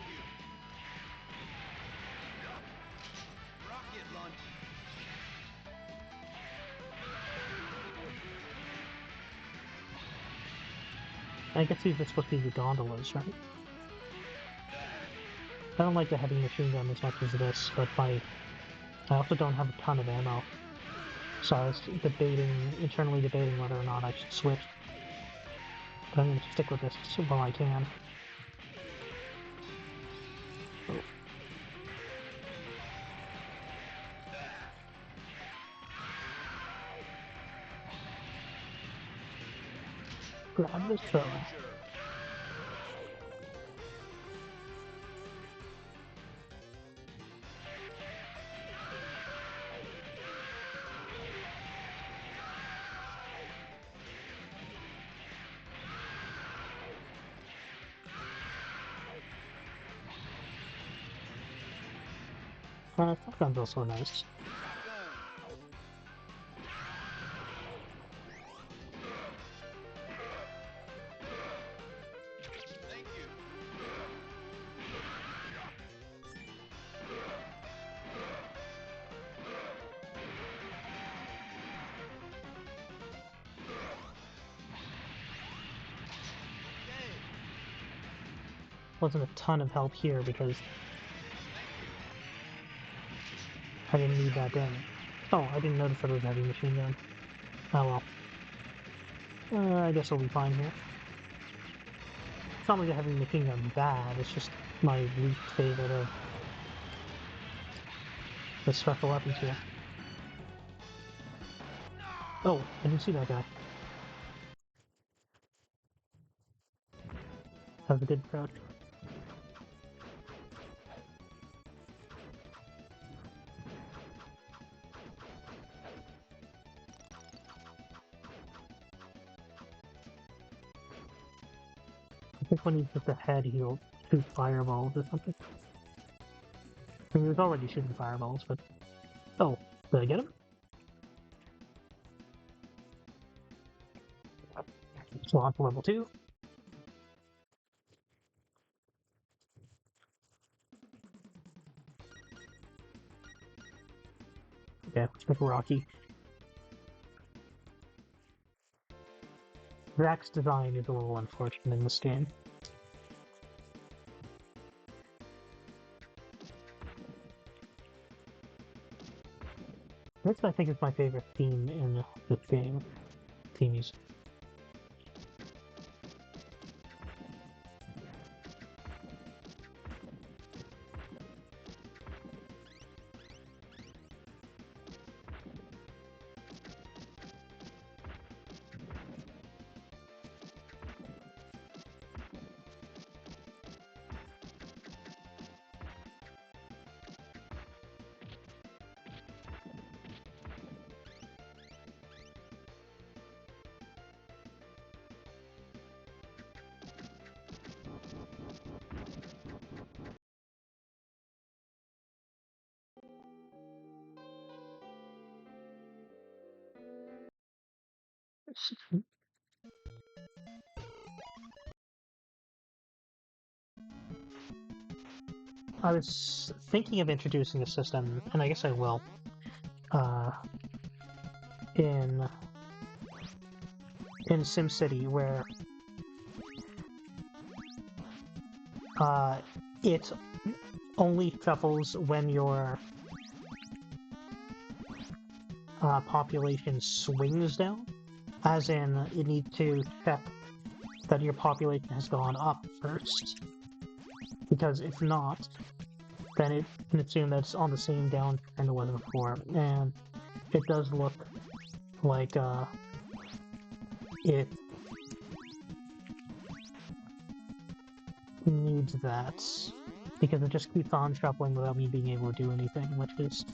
you. Rocket launcher. I guess these are supposed to be the gondolas, right? I don't like the heavy machine gun as much as this, but I also don't have a ton of ammo. So I was internally debating whether or not I should switch. But I'm going to stick with this while I can. Oh. Grab this though. Shotgun's also nice. Thank you. Okay. Wasn't a ton of help here because I didn't need that damage. Oh, I didn't notice that it was a heavy machine gun. Oh well. I guess I'll be fine here. It's not like a heavy machine gun bad, it's just my least favorite of the special weapons here. Oh, I didn't see that guy. That was a good crouch. I think when he's at the head, he'll shoot fireballs or something. I mean, he was already shooting fireballs, but... Oh, did I get him? So on to level 2. Okay, let's make Rocky. Zack's design is a little unfortunate in this game. This, I think, is my favorite theme in this game. Theme music. I was thinking of introducing a system, and I guess I will, uh, in SimCity, where it only shuffles when your population swings down, as in you need to check that your population has gone up first, because if not, then it can assume that it's on the same downtrend it was before, and it does look like it needs that, because it just keeps on shuffling without me being able to do anything, which is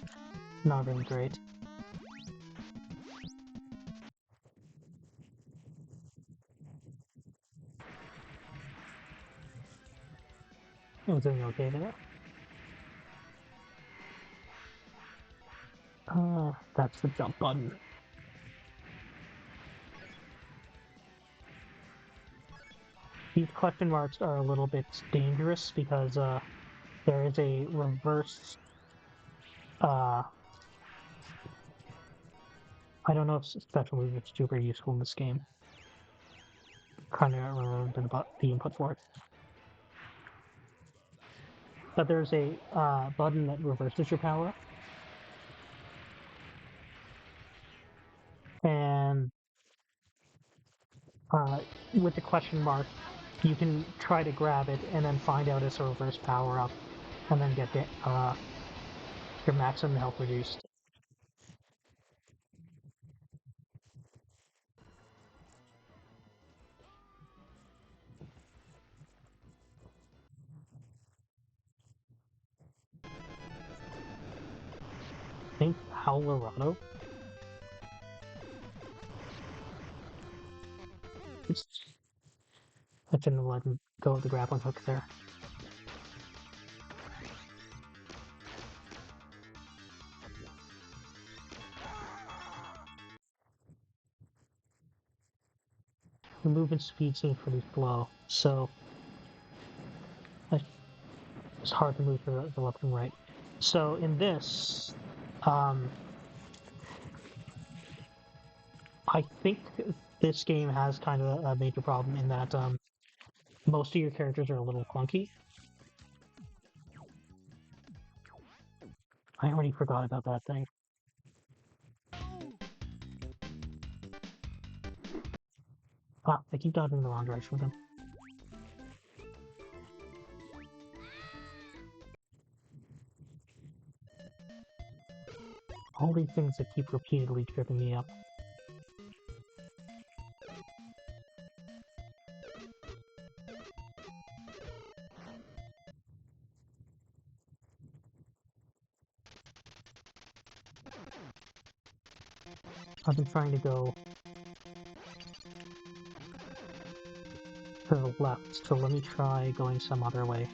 not really great. I'm doing okay there. That's the jump button. These question marks are a little bit dangerous because there is a reverse. I don't know if special move is super useful in this game. Kind of remember the input for it. But there's a button that reverses your power. And with the question mark, you can try to grab it and then find out it's a reverse power up, and then get your maximum health reduced. I think Howlerado. I shouldn't have let him go with the grappling hook there. The movement speed seems pretty slow, so it's hard to move to the left and right. So in this, I think this game has kind of a major problem in that most of your characters are a little clunky. I already forgot about that thing. Ah, I keep dodging in the wrong direction with them. All these things that keep repeatedly tripping me up. I've been trying to go to the left, so let me try going some other way.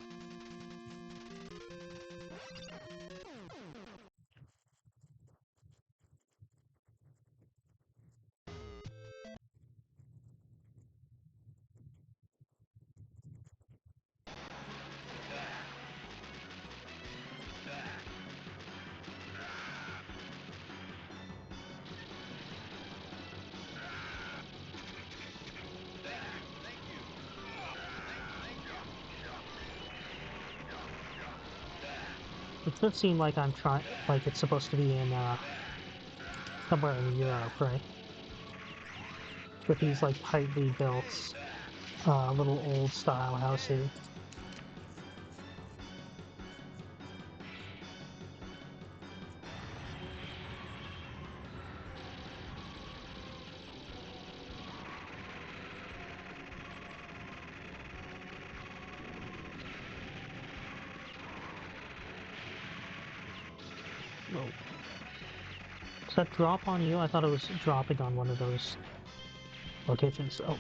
It does seem like I'm trying, like it's supposed to be in somewhere in Europe, right? With these like tightly built, little old style houses. Whoa. Does that drop on you? I thought it was dropping on one of those locations. Oh.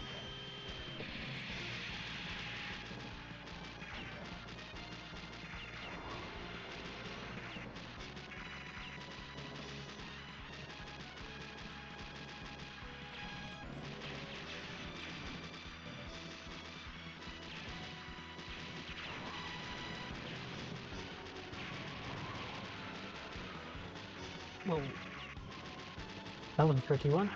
Whoa. That was a tricky one.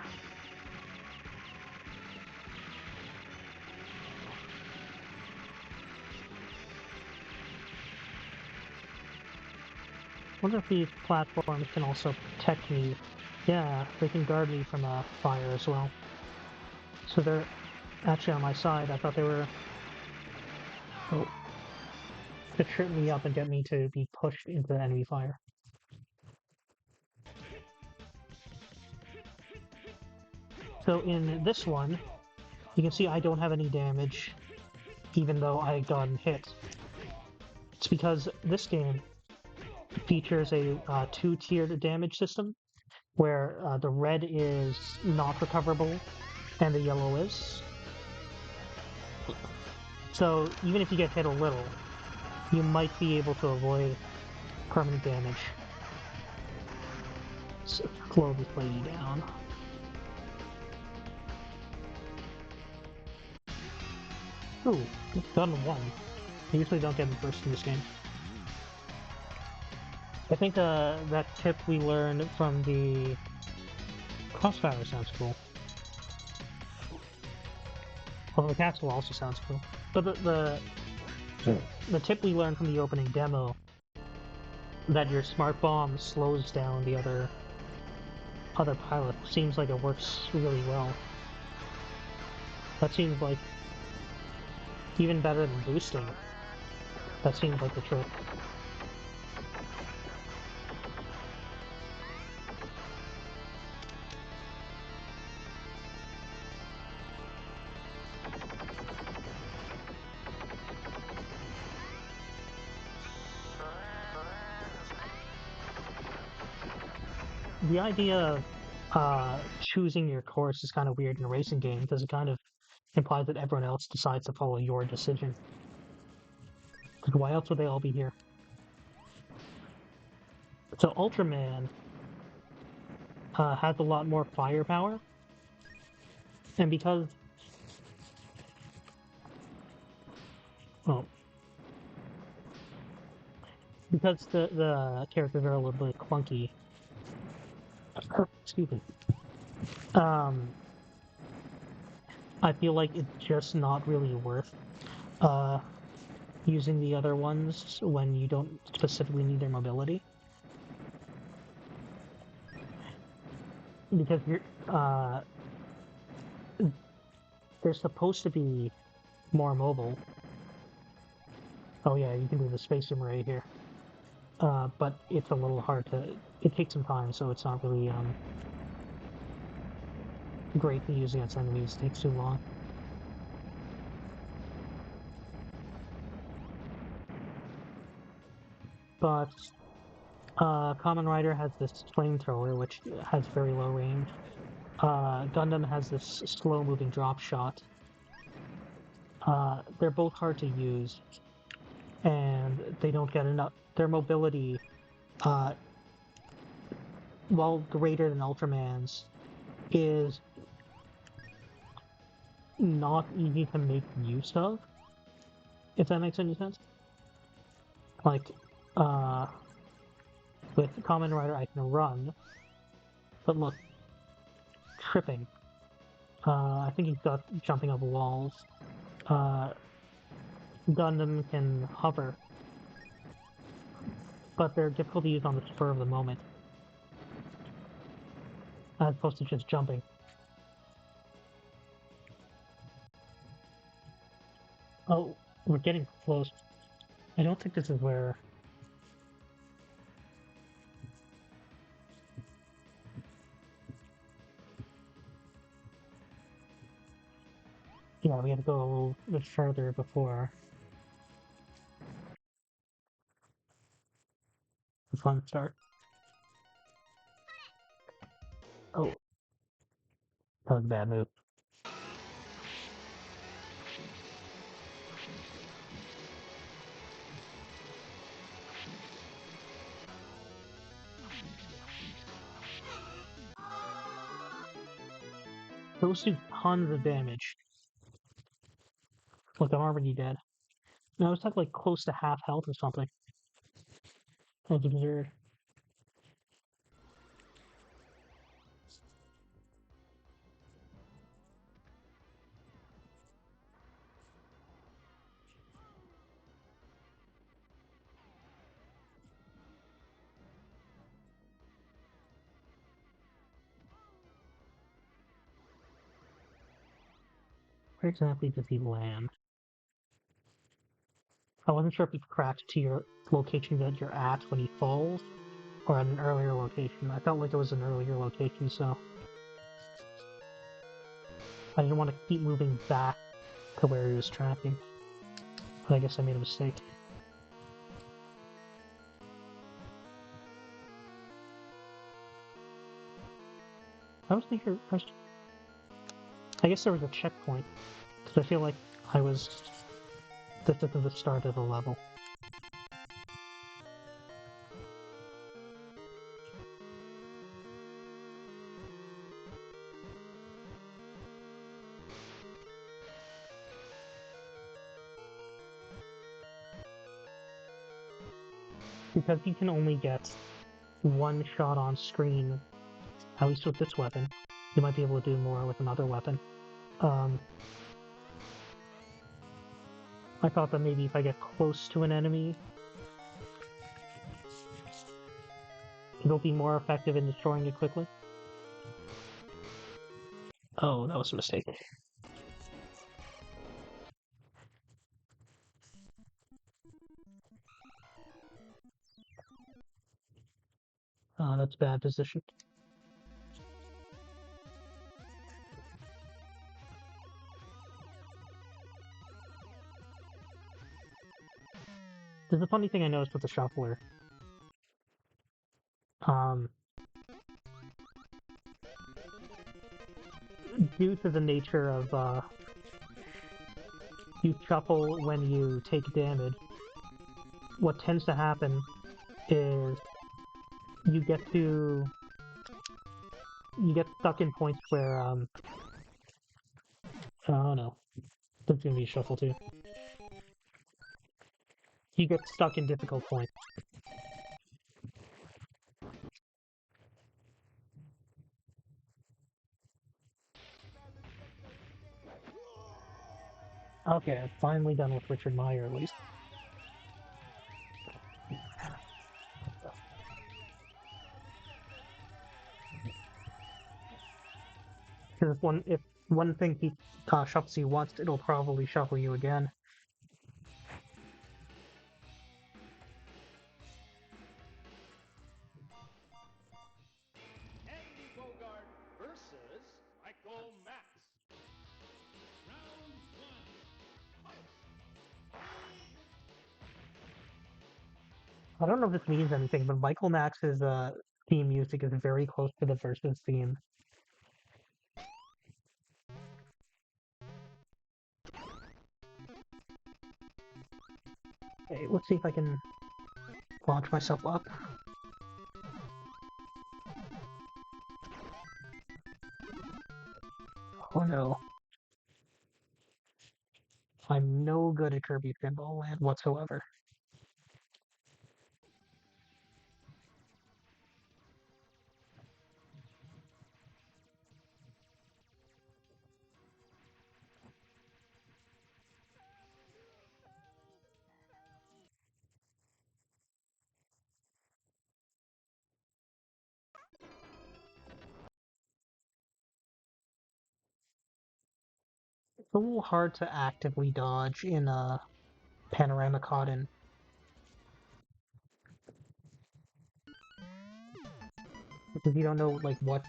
Wonder if these platforms can also protect me. Yeah, they can guard me from fire as well. So they're actually on my side. I thought they were to trip me up and get me to be pushed into the enemy fire. So in this one, you can see I don't have any damage, even though I got hit. It's because this game features a two-tiered damage system, where the red is not recoverable and the yellow is. So even if you get hit a little, you might be able to avoid permanent damage. So slow this lady down. Ooh, gun one. I usually don't get the burst in this game. I think that tip we learned from the crossfire sounds cool. Although the castle also sounds cool. But the tip we learned from the opening demo, that your smart bomb slows down the other pilot, seems like it works really well. That seems like even better than boosting. That seems like the trick. The idea of choosing your course is kind of weird in a racing game because it kind of implies that everyone else decides to follow your decision. Because why else would they all be here? So Ultraman has a lot more firepower, and because the characters are a little bit clunky. Excuse me. I feel like it's just not really worth using the other ones when you don't specifically need their mobility. Because they're supposed to be more mobile. Oh yeah, you can do the space sim right here. But it's a little hard to. It takes some time, so it's not really great to use against enemies. It takes too long. But Kamen Rider has this flamethrower, which has very low range. Gundam has this slow-moving drop shot. They're both hard to use, and they don't get enough. Their mobility, while greater than Ultraman's, is not easy to make use of, if that makes any sense. Like, with Kamen Rider, I can run, but look, tripping. I think he's got jumping up walls. Gundam can hover, but they're difficult to use on the spur of the moment, as opposed to just jumping. Oh, we're getting close. I don't think this is where... Yeah, we have to go a little bit further before the fun starts. Oh, that was a bad move. Those do tons of damage. Look, I'm already dead. No, it's like close to half health or something. That's absurd. Where exactly does he land? I wasn't sure if he crashed to your location that you're at when he falls, or at an earlier location. I felt like it was an earlier location, so I didn't want to keep moving back to where he was tracking. But I guess I made a mistake. I was thinking, I guess there was a checkpoint, because I feel like this is the start of the level. Because you can only get one shot on screen, at least with this weapon. You might be able to do more with another weapon. I thought that maybe if I get close to an enemy, it'll be more effective in destroying it quickly. Oh, that was a mistake. That's bad position. There's a funny thing I noticed with the shuffler. Due to the nature of you shuffle when you take damage, what tends to happen is you get to you get stuck in points where oh no, there's gonna be a shuffle too. You get stuck in difficult points. Okay, I'm finally done with Richard Meyer at least. Because if one thing he shuffles you once, it'll probably shuffle you again. Andy Bogart versus Michael Max. Round one. I don't know if this means anything, but Michael Max's theme music is very close to the Versus theme. Okay, let's see if I can launch myself up. Oh no. I'm no good at Kirby Pinball Land whatsoever. It's a little hard to actively dodge in a panorama cotton. Because you don't know like what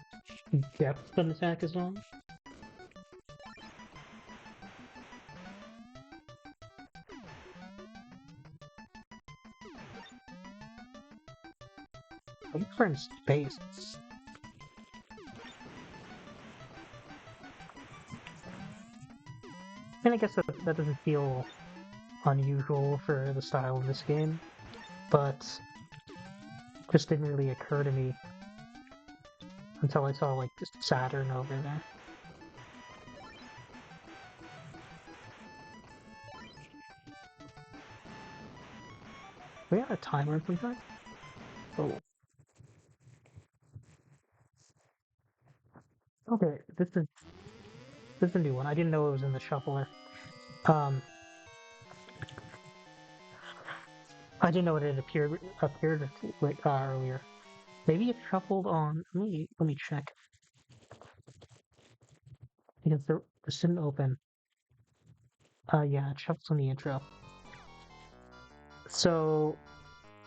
depth an attack is on. Look for in space. And I guess that doesn't feel unusual for the style of this game, but just didn't really occur to me until I saw like Saturn over there. We got a timer for that? Oh. Okay, this is a new one. I didn't know it was in the shuffler. I didn't know it had appeared like earlier. Maybe it shuffled on. Let me check because this didn't open. Yeah, it shuffles in the intro. So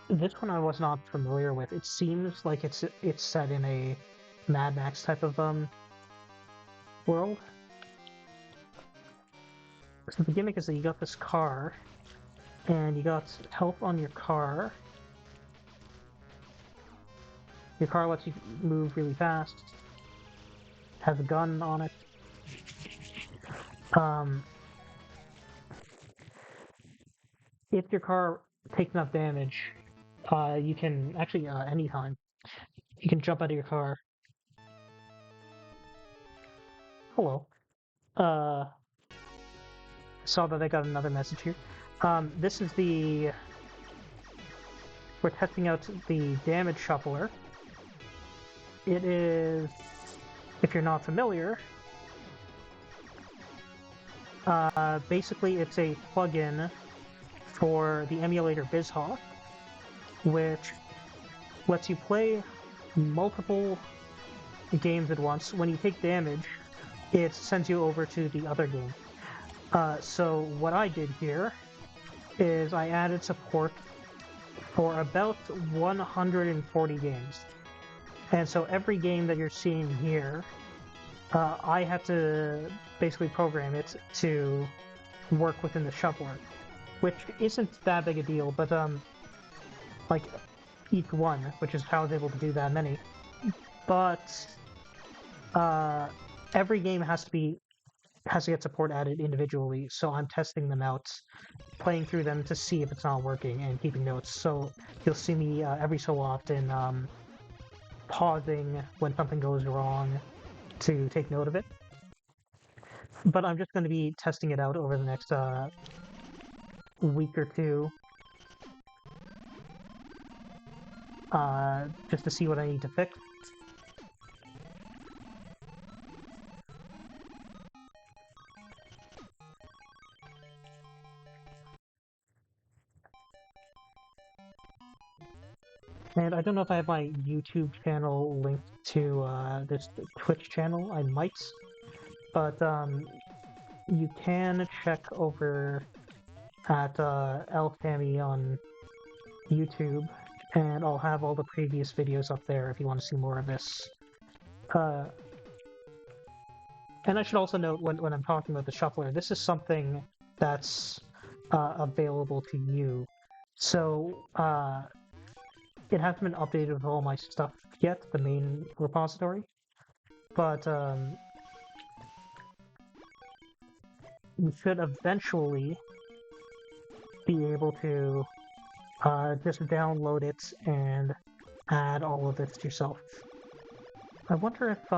this one I was not familiar with. It seems like it's set in a Mad Max type of world. So the gimmick is that you got this car, and you got health on your car. Your car lets you move really fast. Has a gun on it. Um, if your car takes enough damage, you can actually anytime you can jump out of your car. Hello. Saw that I got another message here. This is we're testing out the Damage Shuffler. It is, if you're not familiar, basically it's a plugin for the emulator Bizhawk, which lets you play multiple games at once. When you take damage, it sends you over to the other game. So what I did here is I added support for about 140 games. And so every game that you're seeing here, I had to basically program it to work within the shuffler, which isn't that big a deal, but like each one, which is how I was able to do that many. But every game has to get support added individually, so I'm testing them out, playing through them to see if it's not working and keeping notes. So you'll see me every so often pausing when something goes wrong to take note of it. But I'm just going to be testing it out over the next week or two, just to see what I need to fix. And I don't know if I have my YouTube channel linked to this Twitch channel. I might, but you can check over at Thammage on YouTube, and I'll have all the previous videos up there if you want to see more of this. And I should also note when I'm talking about the shuffler, this is something that's available to you. So it hasn't been updated with all my stuff yet, the main repository, but you should eventually be able to just download it and add all of this yourself. I wonder if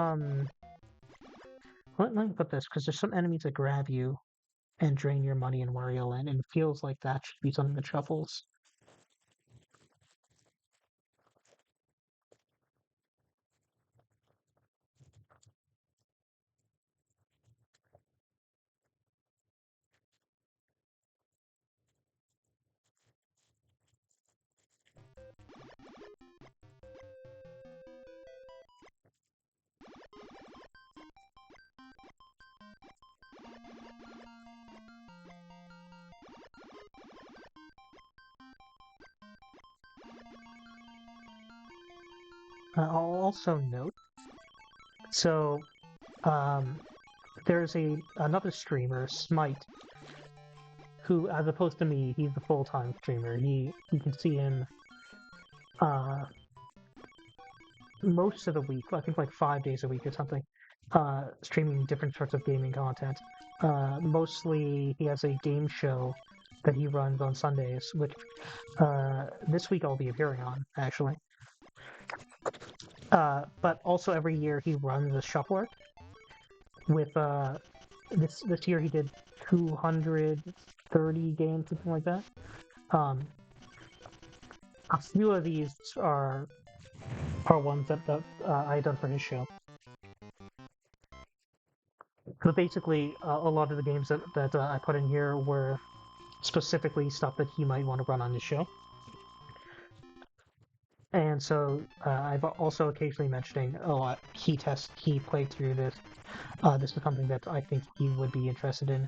let me put this, because there's some enemies that grab you and drain your money in Wario Land, and it feels like that should be something that shuffles. I'll also note, so there's another streamer, Smite, who, as opposed to me, he's the full-time streamer. You can see him most of the week, I think like 5 days a week or something, streaming different sorts of gaming content. Mostly, he has a game show that he runs on Sundays, which this week I'll be appearing on, actually. But also every year he runs a shuffler with this year he did 230 games, something like that. A few of these are ones that I done for his show. So basically, a lot of the games that I put in here were specifically stuff that he might want to run on his show. And so I've also occasionally mentioning, he played through this. This is something that I think he would be interested in.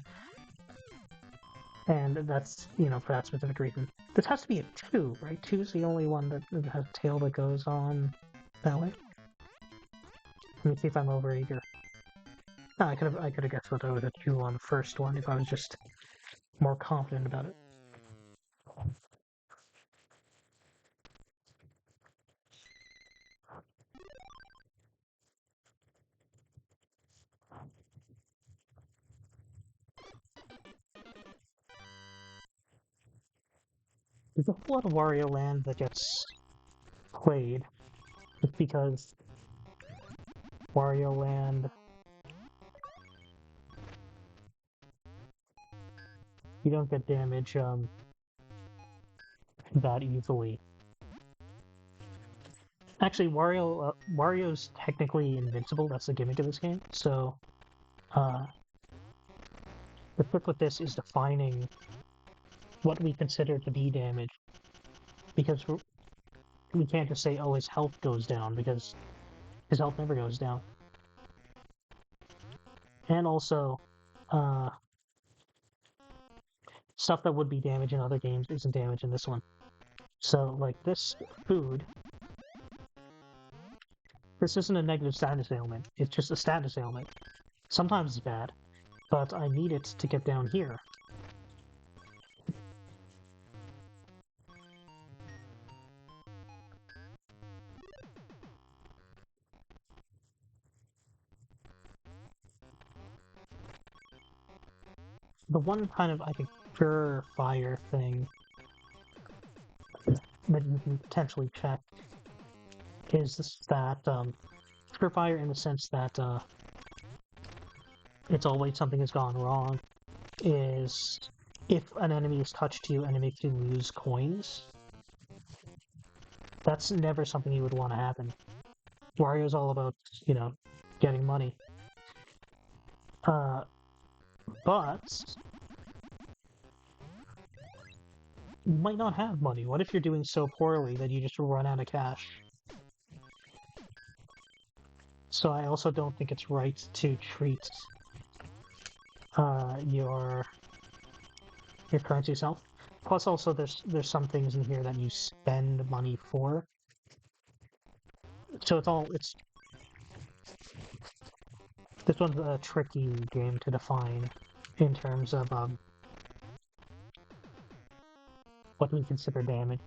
And that's, you know, for that specific reason. This has to be a 2, right? 2 is the only one that has a tail that goes on that way. Let me see if I'm over eager. No, I could have guessed that there was a 2 on the first one if I was just more confident about it. There's a whole lot of Wario Land that gets played just because Wario Land, you don't get damage that easily. Actually, Wario's technically invincible. That's the gimmick of this game. So, the trick with this is defining what we consider to be damage, because we can't just say, "Oh, his health goes down," because his health never goes down. And also, uh, stuff that would be damage in other games isn't damage in this one. So, like this food, this isn't a negative status ailment. It's just a status ailment. Sometimes it's bad, but I need it to get down here. The one kind of, I think, pure fire thing that you can potentially check is that pure fire in the sense that it's always something has gone wrong, is if an enemy has touched you and it makes you lose coins, that's never something you would want to happen. Wario's all about, you know, getting money. But you might not have money. What if you're doing so poorly that you just run out of cash? So I also don't think it's right to treat your currency self. Plus, also there's some things in here that you spend money for. So it's this one's a tricky game to define in terms of what we consider damage.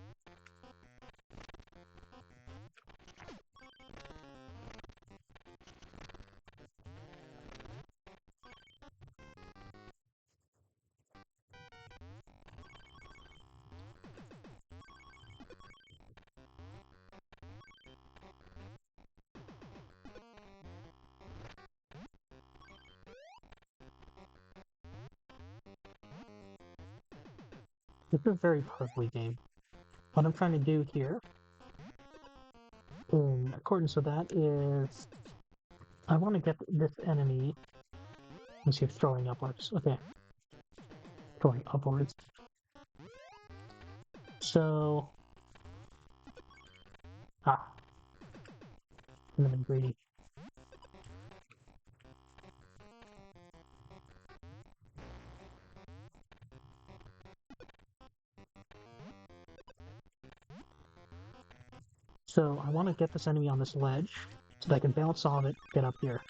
This is a very puzzly game. What I'm trying to do here, in accordance with that, is I want to get this enemy. Let's see if throwing upwards. Okay. Throwing upwards. So... Ah. I'm gonna be greedy. So I want to get this enemy on this ledge so that I can bounce off it, get up here.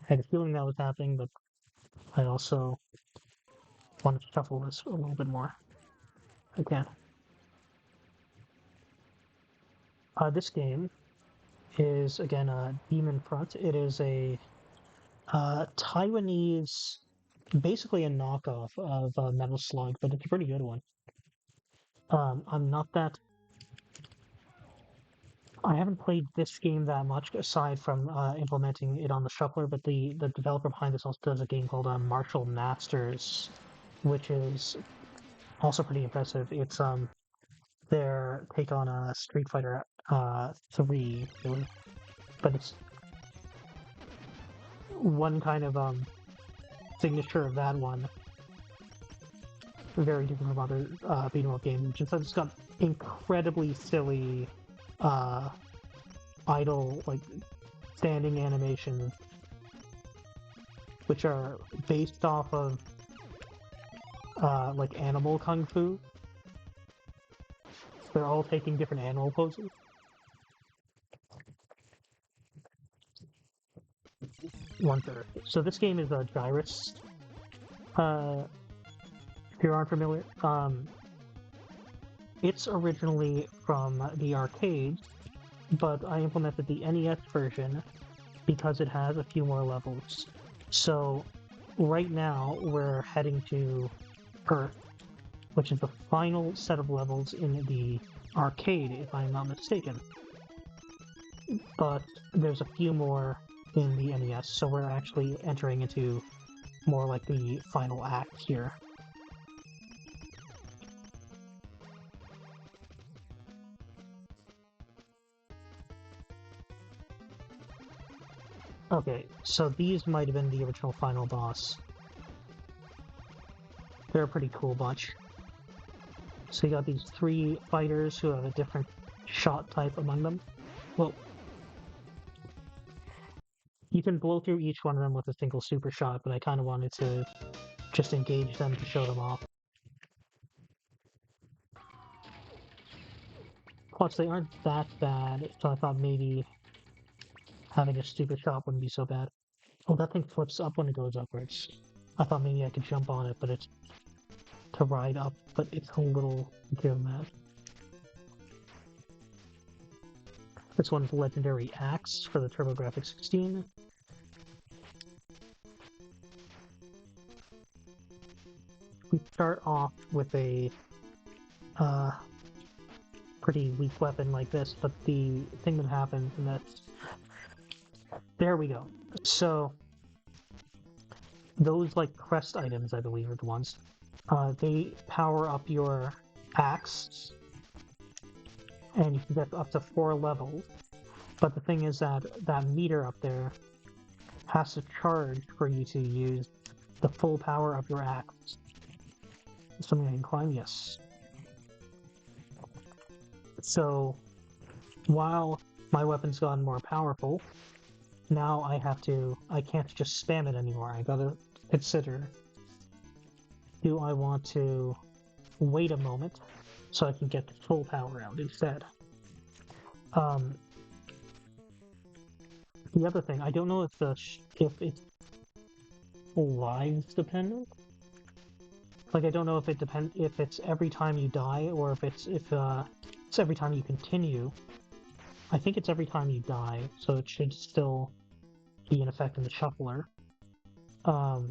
I had a feeling that was happening, but I also want to shuffle this a little bit more. I can. This game is, again, Demon Front. It is a Taiwanese, basically a knockoff of Metal Slug, but it's a pretty good one. I'm not that... I haven't played this game that much, aside from implementing it on the shuffler, but the developer behind this also does a game called Martial Masters, which is also pretty impressive. It's their take on Street Fighter 3, really. But it's one kind of signature of that one, very different from other beat 'em up games. Just that it's got incredibly silly idle, like, standing animations which are based off of like animal kung fu. They're all taking different animal poses. One-third. So this game is a Gyrus. If you aren't familiar, it's originally from the arcade, but I implemented the NES version because it has a few more levels. So right now we're heading to Earth, which is the final set of levels in the arcade, if I'm not mistaken. But there's a few more in the NES, so we're actually entering into more like the final act here. Okay, so these might have been the original final boss. They're a pretty cool bunch. So you got these three fighters who have a different shot type among them. Well, you can blow through each one of them with a single super shot, but I kind of wanted to just engage them to show them off. Plus, they aren't that bad, so I thought maybe having a stupid shot wouldn't be so bad. Oh, that thing flips up when it goes upwards. I thought maybe I could jump on it, but it's to ride up, but it's a little mad. This one's Legendary Axe for the TurboGrafx 16. We start off with a pretty weak weapon like this, but the thing that happens, and that's... There we go. So, those, like, crest items, I believe, are the ones. They power up your axe, and you can get up to 4 levels. But the thing is that that meter up there has to charge for you to use the full power of your axe. Something I can climb? Yes. So, while my weapon's gotten more powerful, now I can't just spam it anymore. I gotta consider, do I want to wait a moment so I can get the full power out instead? The other thing, I don't know if it's lives dependent. Like, I don't know if it's every time you die or if it's every time you continue. I think it's every time you die, so it should still be in effect in the shuffler. But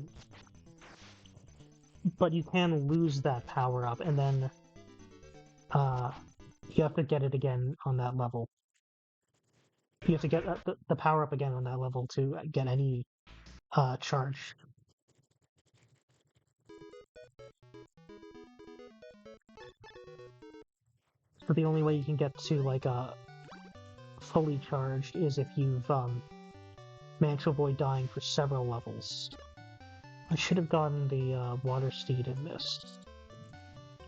you can lose that power up, and then you have to get it again on that level. You have to get the power up again on that level to get any charge. So the only way you can get to like fully charged is if you've managed to avoid dying for several levels. I should have gotten the water steed in this.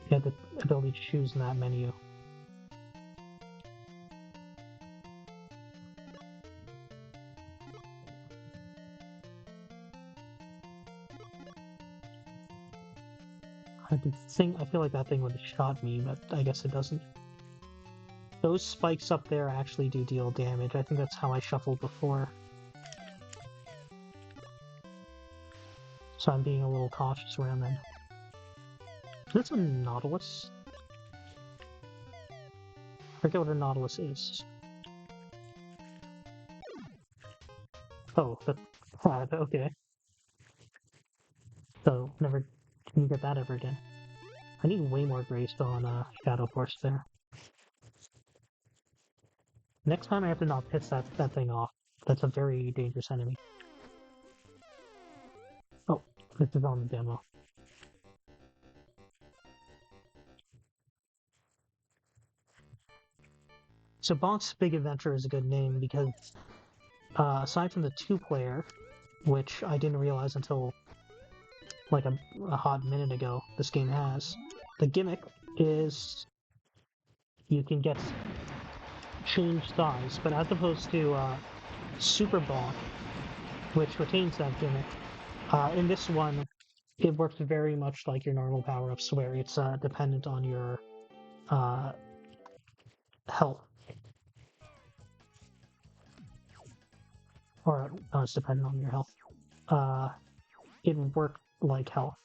You had the ability to choose in that menu. I feel like that thing would have shot me, but I guess it doesn't. Those spikes up there actually do deal damage. I think that's how I shuffled before. So I'm being a little cautious around them. Is this a Nautilus? I forget what a Nautilus is. Oh, that's okay. So, never can you get that ever again. I need way more grace on Shadow Force there. Next time I have to not piss that thing off. That's a very dangerous enemy. Oh, this is on the demo. So Bonk's Big Adventure is a good name because aside from the 2-player, which I didn't realize until like a hot minute ago this game has, the gimmick is you can get change size, but as opposed to Super Bonk, which retains that gimmick, In this one, it works very much like your normal power-ups, where it's dependent on your uh, health, or it's dependent on your health. It worked like health.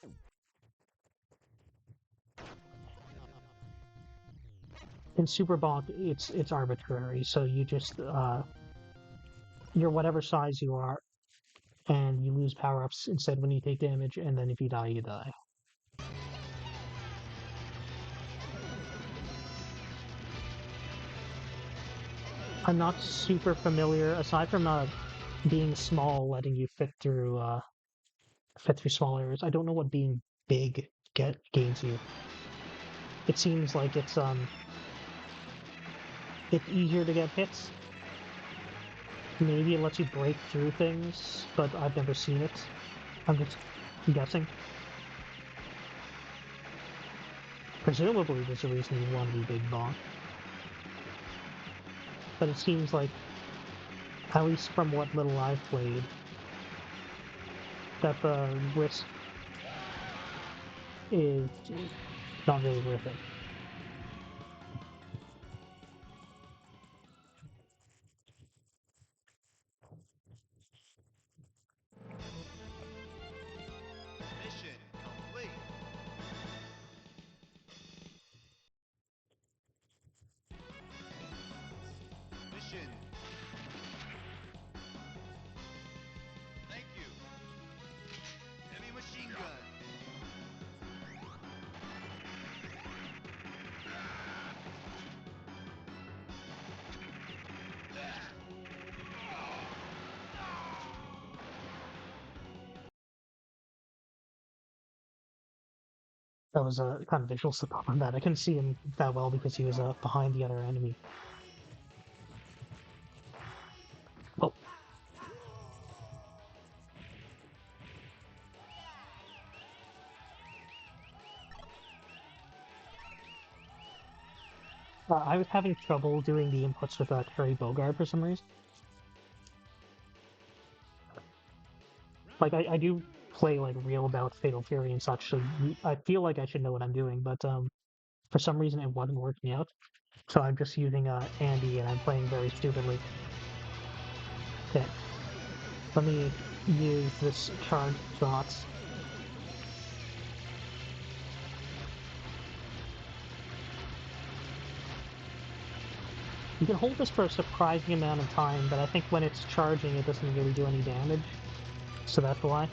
In Super Bonk, it's arbitrary, so you just you're whatever size you are, and you lose power-ups instead when you take damage, and then if you die, you die. I'm not super familiar, aside from being small, letting you fit through small areas. I don't know what being big gains you. It seems like it's easier to get hits. Maybe it lets you break through things, but I've never seen it. I'm just guessing. Presumably there's a reason you want to be Big Bonk. But it seems like, at least from what little I've played, that the risk is not really worth it. Mission complete. Mission. Thank you. Heavy machine gun. That was a kind of visual support on that. I couldn't see him that well because he was behind the other enemy. Oh. I was having trouble doing the inputs with Terry Bogard for some reason. Like, I do play, like, real about Fatal Fury and such, so I feel like I should know what I'm doing, but for some reason it wasn't working out. So I'm just using Andy, and I'm playing very stupidly. Okay. Let me use this charge shots. You can hold this for a surprising amount of time, but I think when it's charging, it doesn't really do any damage. So that's why.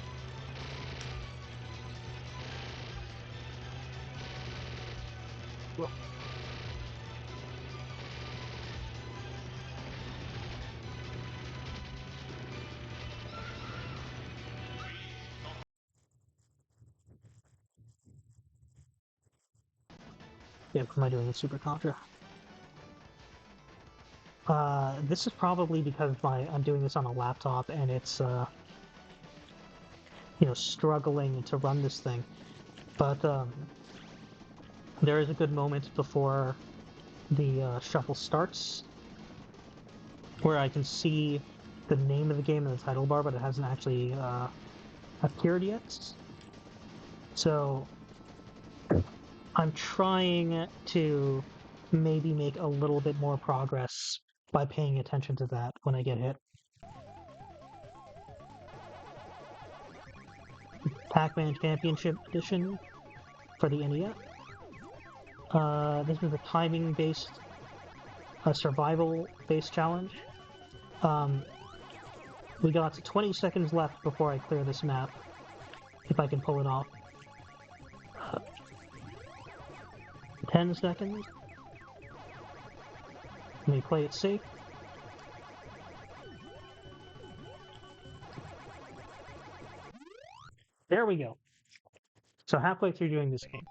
Yeah, what am I doing in Super Contra? This is probably because I'm doing this on a laptop and it's struggling to run this thing. But there is a good moment before the shuffle starts where I can see the name of the game in the title bar, but it hasn't actually appeared yet. So I'm trying to maybe make a little bit more progress by paying attention to that when I get hit. Pac-Man Championship Edition for the NES. This is a timing-based, a survival-based challenge. We got 20 seconds left before I clear this map, if I can pull it off. 10 seconds. Let me play it safe. There we go. So halfway through doing this game.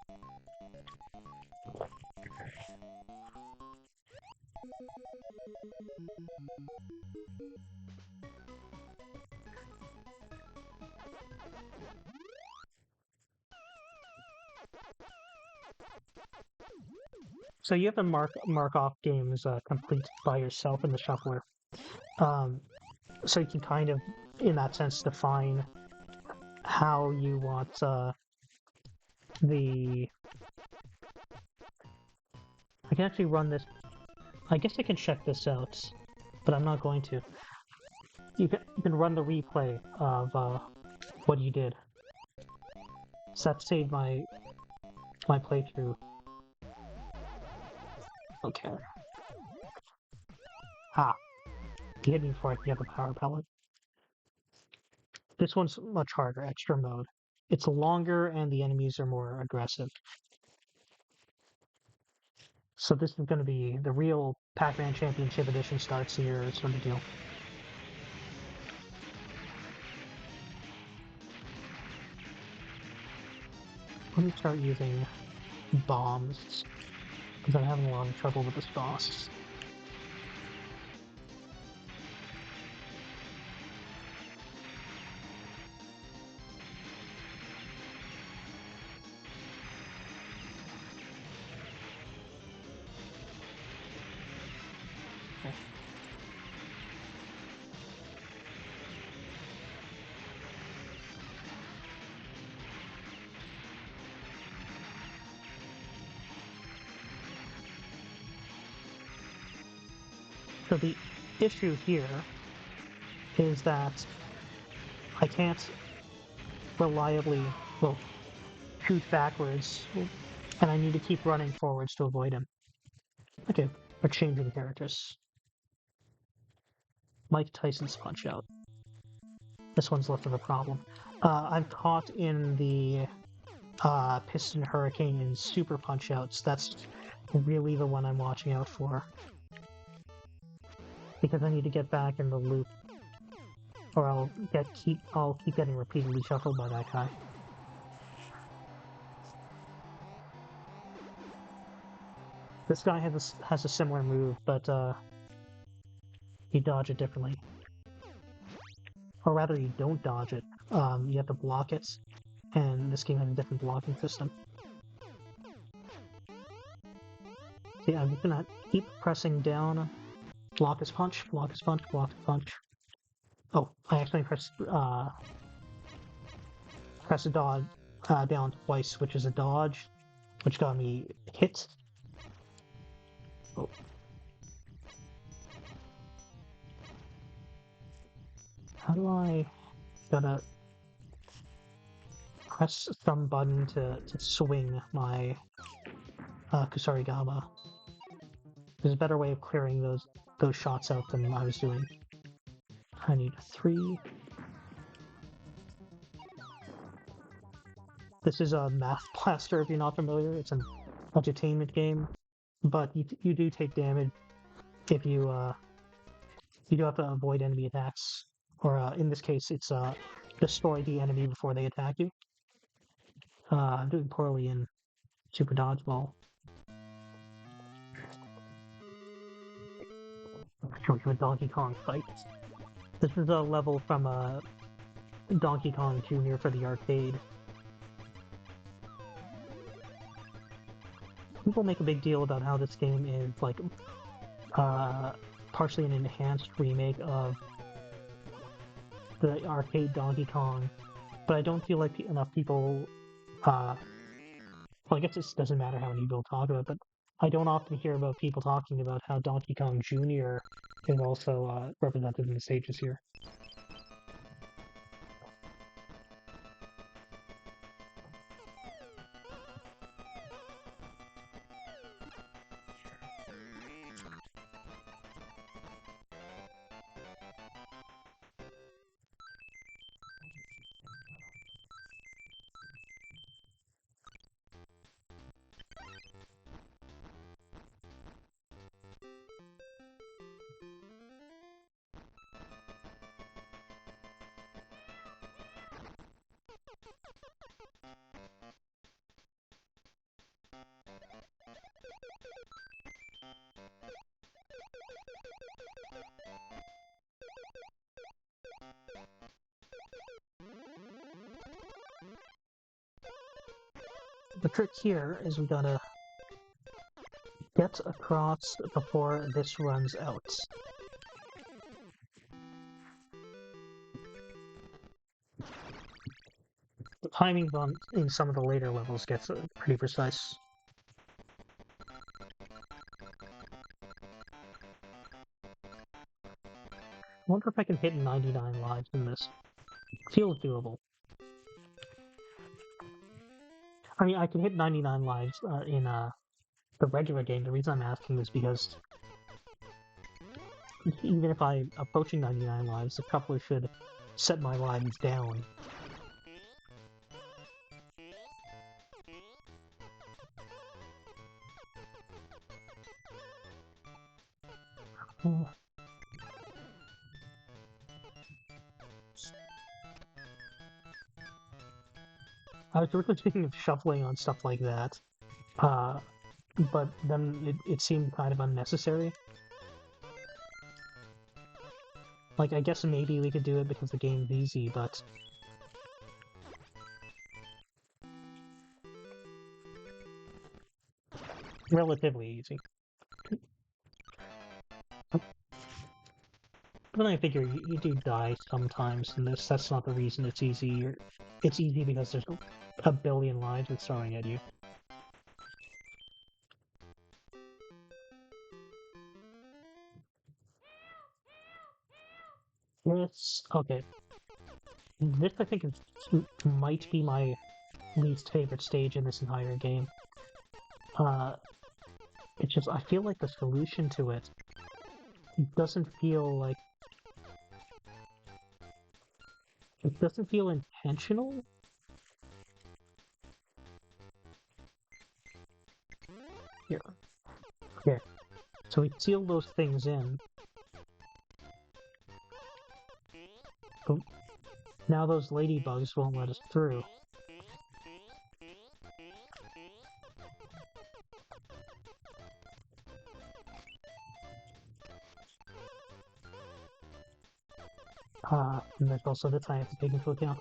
So you have to mark off games complete by yourself in the shuffler. So you can kind of, in that sense, define how you want the... I can actually run this... I guess I can check this out, but I'm not going to. You can run the replay of what you did. So that saved my playthrough. Okay. Ah, you hit me before I can get the power pellet. This one's much harder, extra mode. It's longer and the enemies are more aggressive. So this is going to be the real Pac-Man Championship Edition starts here, sort of deal. Let me start using bombs, because I'm having a lot of trouble with this boss. Okay. So the issue here is that I can't reliably, well, shoot backwards, and I need to keep running forwards to avoid him. Okay, we're changing characters. Mike Tyson's Punch-Out. This one's less of a problem. I'm caught in the Piston Hurricane and Super Punch-Outs. That's really the one I'm watching out for. Because I need to get back in the loop, or I'll keep getting repeatedly shuffled by that guy. This guy has a similar move, but you dodge it differently. Or rather, you don't dodge it. You have to block it, and this game has a different blocking system. See, I'm just gonna keep pressing down. Block his punch, block his punch, block his punch. Oh, I actually pressed a dodge down twice, which is a dodge, which got me hit. Oh. How do I gotta press some button to swing my Kusarigama? There's a better way of clearing those shots out than I was doing. I need 3. This is a Math Blaster if you're not familiar. It's an entertainment game, but you do take damage if you do have to avoid enemy attacks, or in this case, it's destroy the enemy before they attack you. I'm doing poorly in Super Dodgeball. Show you a Donkey Kong fight. This is a level from Donkey Kong Jr. for the arcade. People make a big deal about how this game is like partially an enhanced remake of the arcade Donkey Kong, but I don't feel like enough people. Well, I guess this doesn't matter how many people talk about it, but I don't often hear about people talking about how Donkey Kong Jr. is also represented in the stages here. The trick here is we gotta get across before this runs out. timing in some of the later levels gets pretty precise. I wonder if I can hit 99 lives in this. Feels doable. I mean, I can hit 99 lives in the regular game. The reason I'm asking is because even if I'm approaching 99 lives, the coupler should set my lives down. I was really thinking of shuffling on stuff like that, but then it seemed kind of unnecessary. Like, I guess maybe we could do it because the game's easy, but... relatively easy. But I figure you do die sometimes in this. That's not the reason it's easy. It's easy because there's a billion lives it's throwing at you. This... okay. This, I think, might be my least favorite stage in this entire game. It's just, I feel like the solution to it doesn't feel like... it doesn't feel intentional. Here. Here. So we seal those things in. But now those ladybugs won't let us through. And there's also this I have to take into account.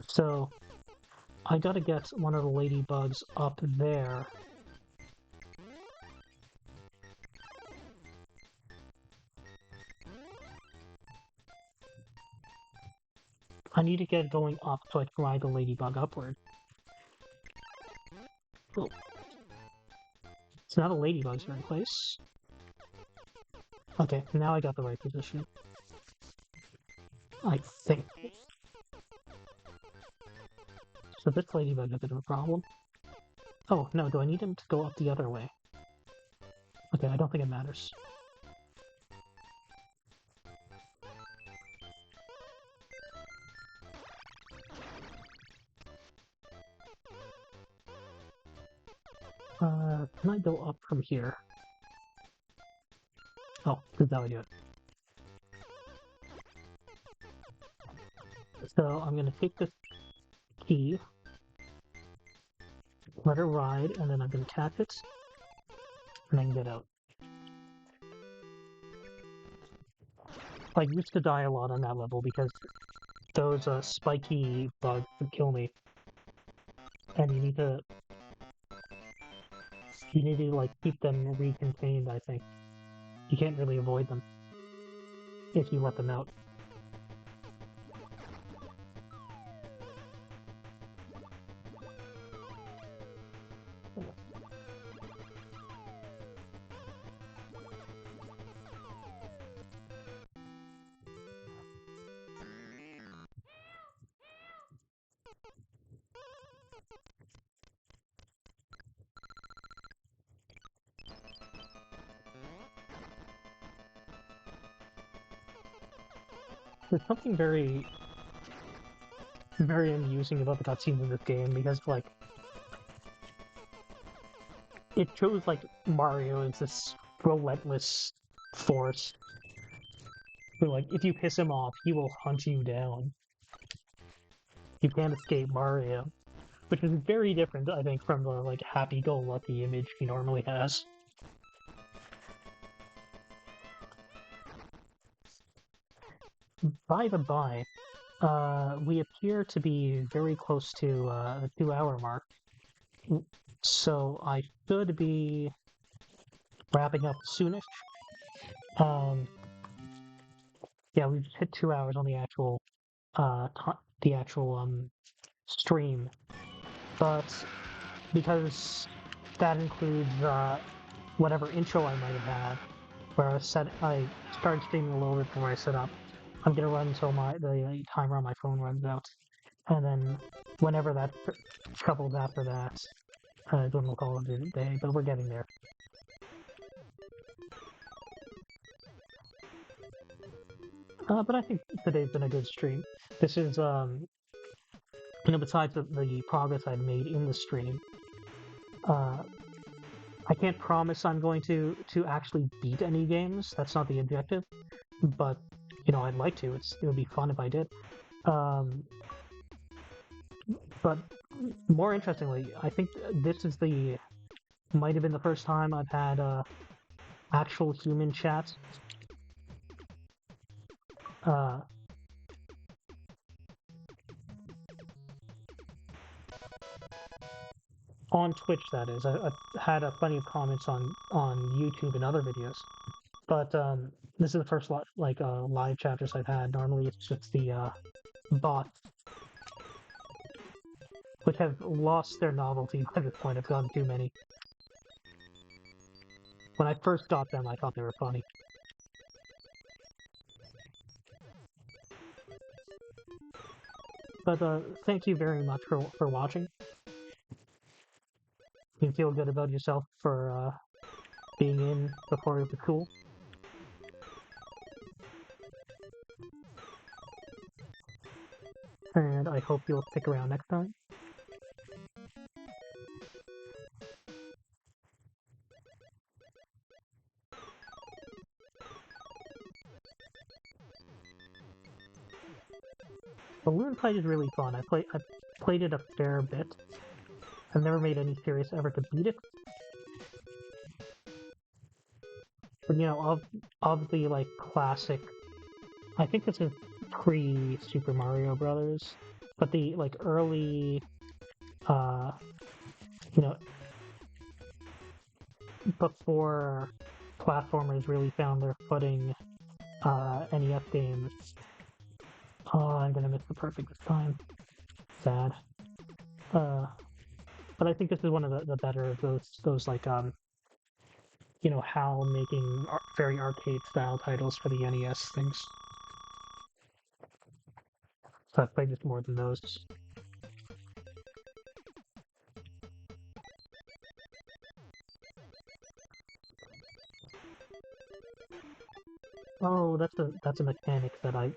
So, I gotta get one of the ladybugs up there. I need to get it going up so I can ride the ladybug upward. Oh. So now the ladybugs are in place. Okay, now I got the right position. I think. So this ladybug has a bit of a problem. Oh, no, do I need him to go up the other way? Okay, I don't think it matters. Can I go up from here? Oh, this is how I do it. So I'm gonna take this key, let it ride, and then I'm gonna catch it, and then get out. I used to die a lot on that level because those spiky bugs would kill me. And you need to like keep them recontained, I think. You can't really avoid them if you let them out. There's something very, very amusing about the cutscenes in this game because, like, it shows like Mario is this relentless force who, like, if you piss him off, he will hunt you down. You can't escape Mario, which is very different, I think, from the like happy-go-lucky image he normally has. By the by, we appear to be very close to the 2-hour mark, so I should be wrapping up soonish. Yeah, we just hit 2 hours on the actual the actual stream, but because that includes whatever intro I might have had, where I started streaming a little bit before I set up. I'm gonna run until the timer on my phone runs out, and then whenever that couples after that, then we'll call it a day. But we're getting there. But I think today's been a good stream. This is besides the progress I've made in the stream, I can't promise I'm going to actually beat any games. That's not the objective. But I'd like to. It would be fun if I did. But more interestingly, I think this is might have been the first time I've had actual human chat. On Twitch, that is. I've had plenty of comments on YouTube and other videos, but this is the first live chapters I've had. Normally, it's just the bots, which have lost their novelty by this point. I've gotten too many. When I first got them, I thought they were funny. But thank you very much for watching. You feel good about yourself for being in before it was cool. And I hope you'll stick around next time. Balloon Fight is really fun. I played it a fair bit. I've never made any serious effort to beat it. But of the classic, I think this is pre Super Mario Brothers, but the early, before platformers really found their footing, NES games. Oh, I'm gonna miss the perfect this time. Sad. But I think this is one of the better of those HAL making very arcade style titles for the NES things. So I've played this more than those. Oh, that's a mechanic that I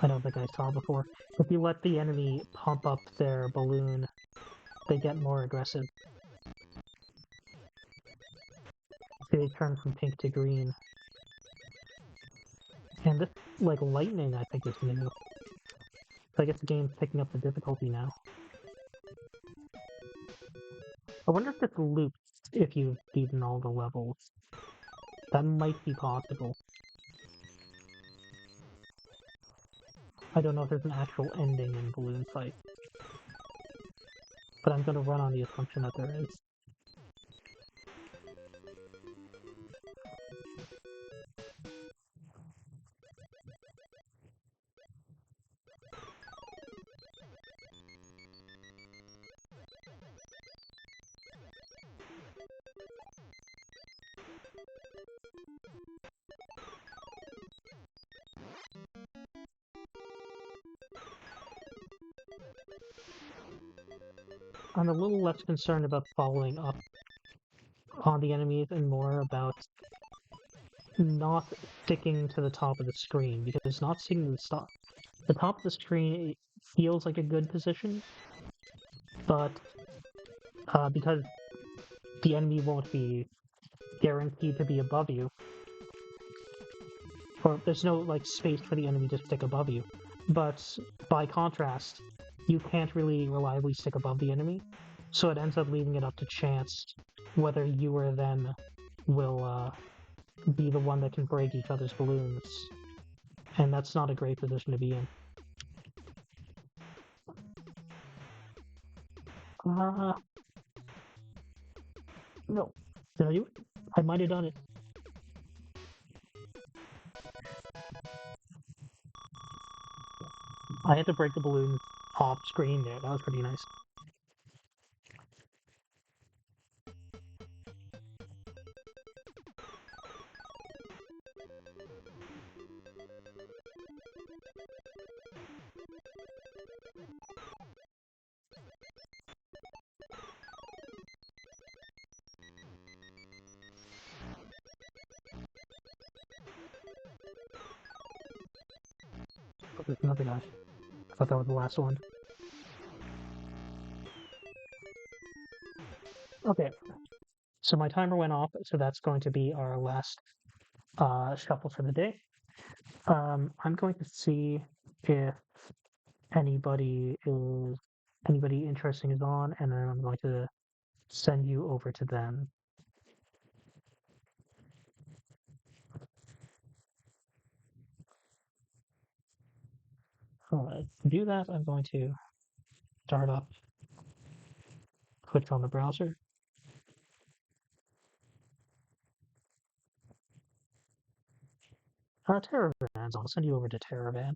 don't think I saw before. If you let the enemy pump up their balloon, they get more aggressive. See, they turn from pink to green. And this, lightning, I think is new. So I guess the game's picking up the difficulty now. I wonder if it's looped if you've beaten all the levels. That might be possible. I don't know if there's an actual ending in Balloon Fight. But I'm gonna run on the assumption that there is. I'm a little less concerned about following up on the enemies and more about not sticking to the top of the screen, because not sticking to the top of the screen feels like a good position, but because the enemy won't be guaranteed to be above you, or there's no space for the enemy to stick above you, but by contrast, you can't really reliably stick above the enemy, so it ends up leaving it up to chance whether you or them will be the one that can break each other's balloons, and that's not a great position to be in. No. Did I do it? I might have done it. I had to break the balloon off screen there. That was pretty nice. Oh, there's another guy. I thought that was the last one. Okay, so my timer went off, so that's going to be our last shuffle for the day. I'm going to see if anybody interesting is on, and then I'm going to send you over to them. To do that, I'm going to start up, click on the browser. Terravan's on. I'll send you over to Terravan.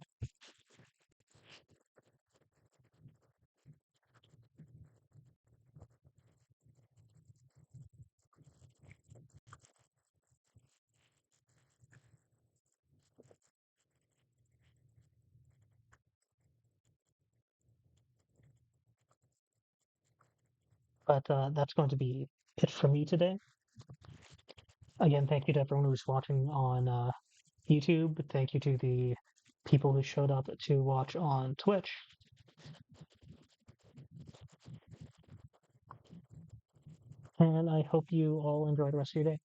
But that's going to be it for me today. Again, thank you to everyone who's watching on YouTube. Thank you to the people who showed up to watch on Twitch. And I hope you all enjoy the rest of your day.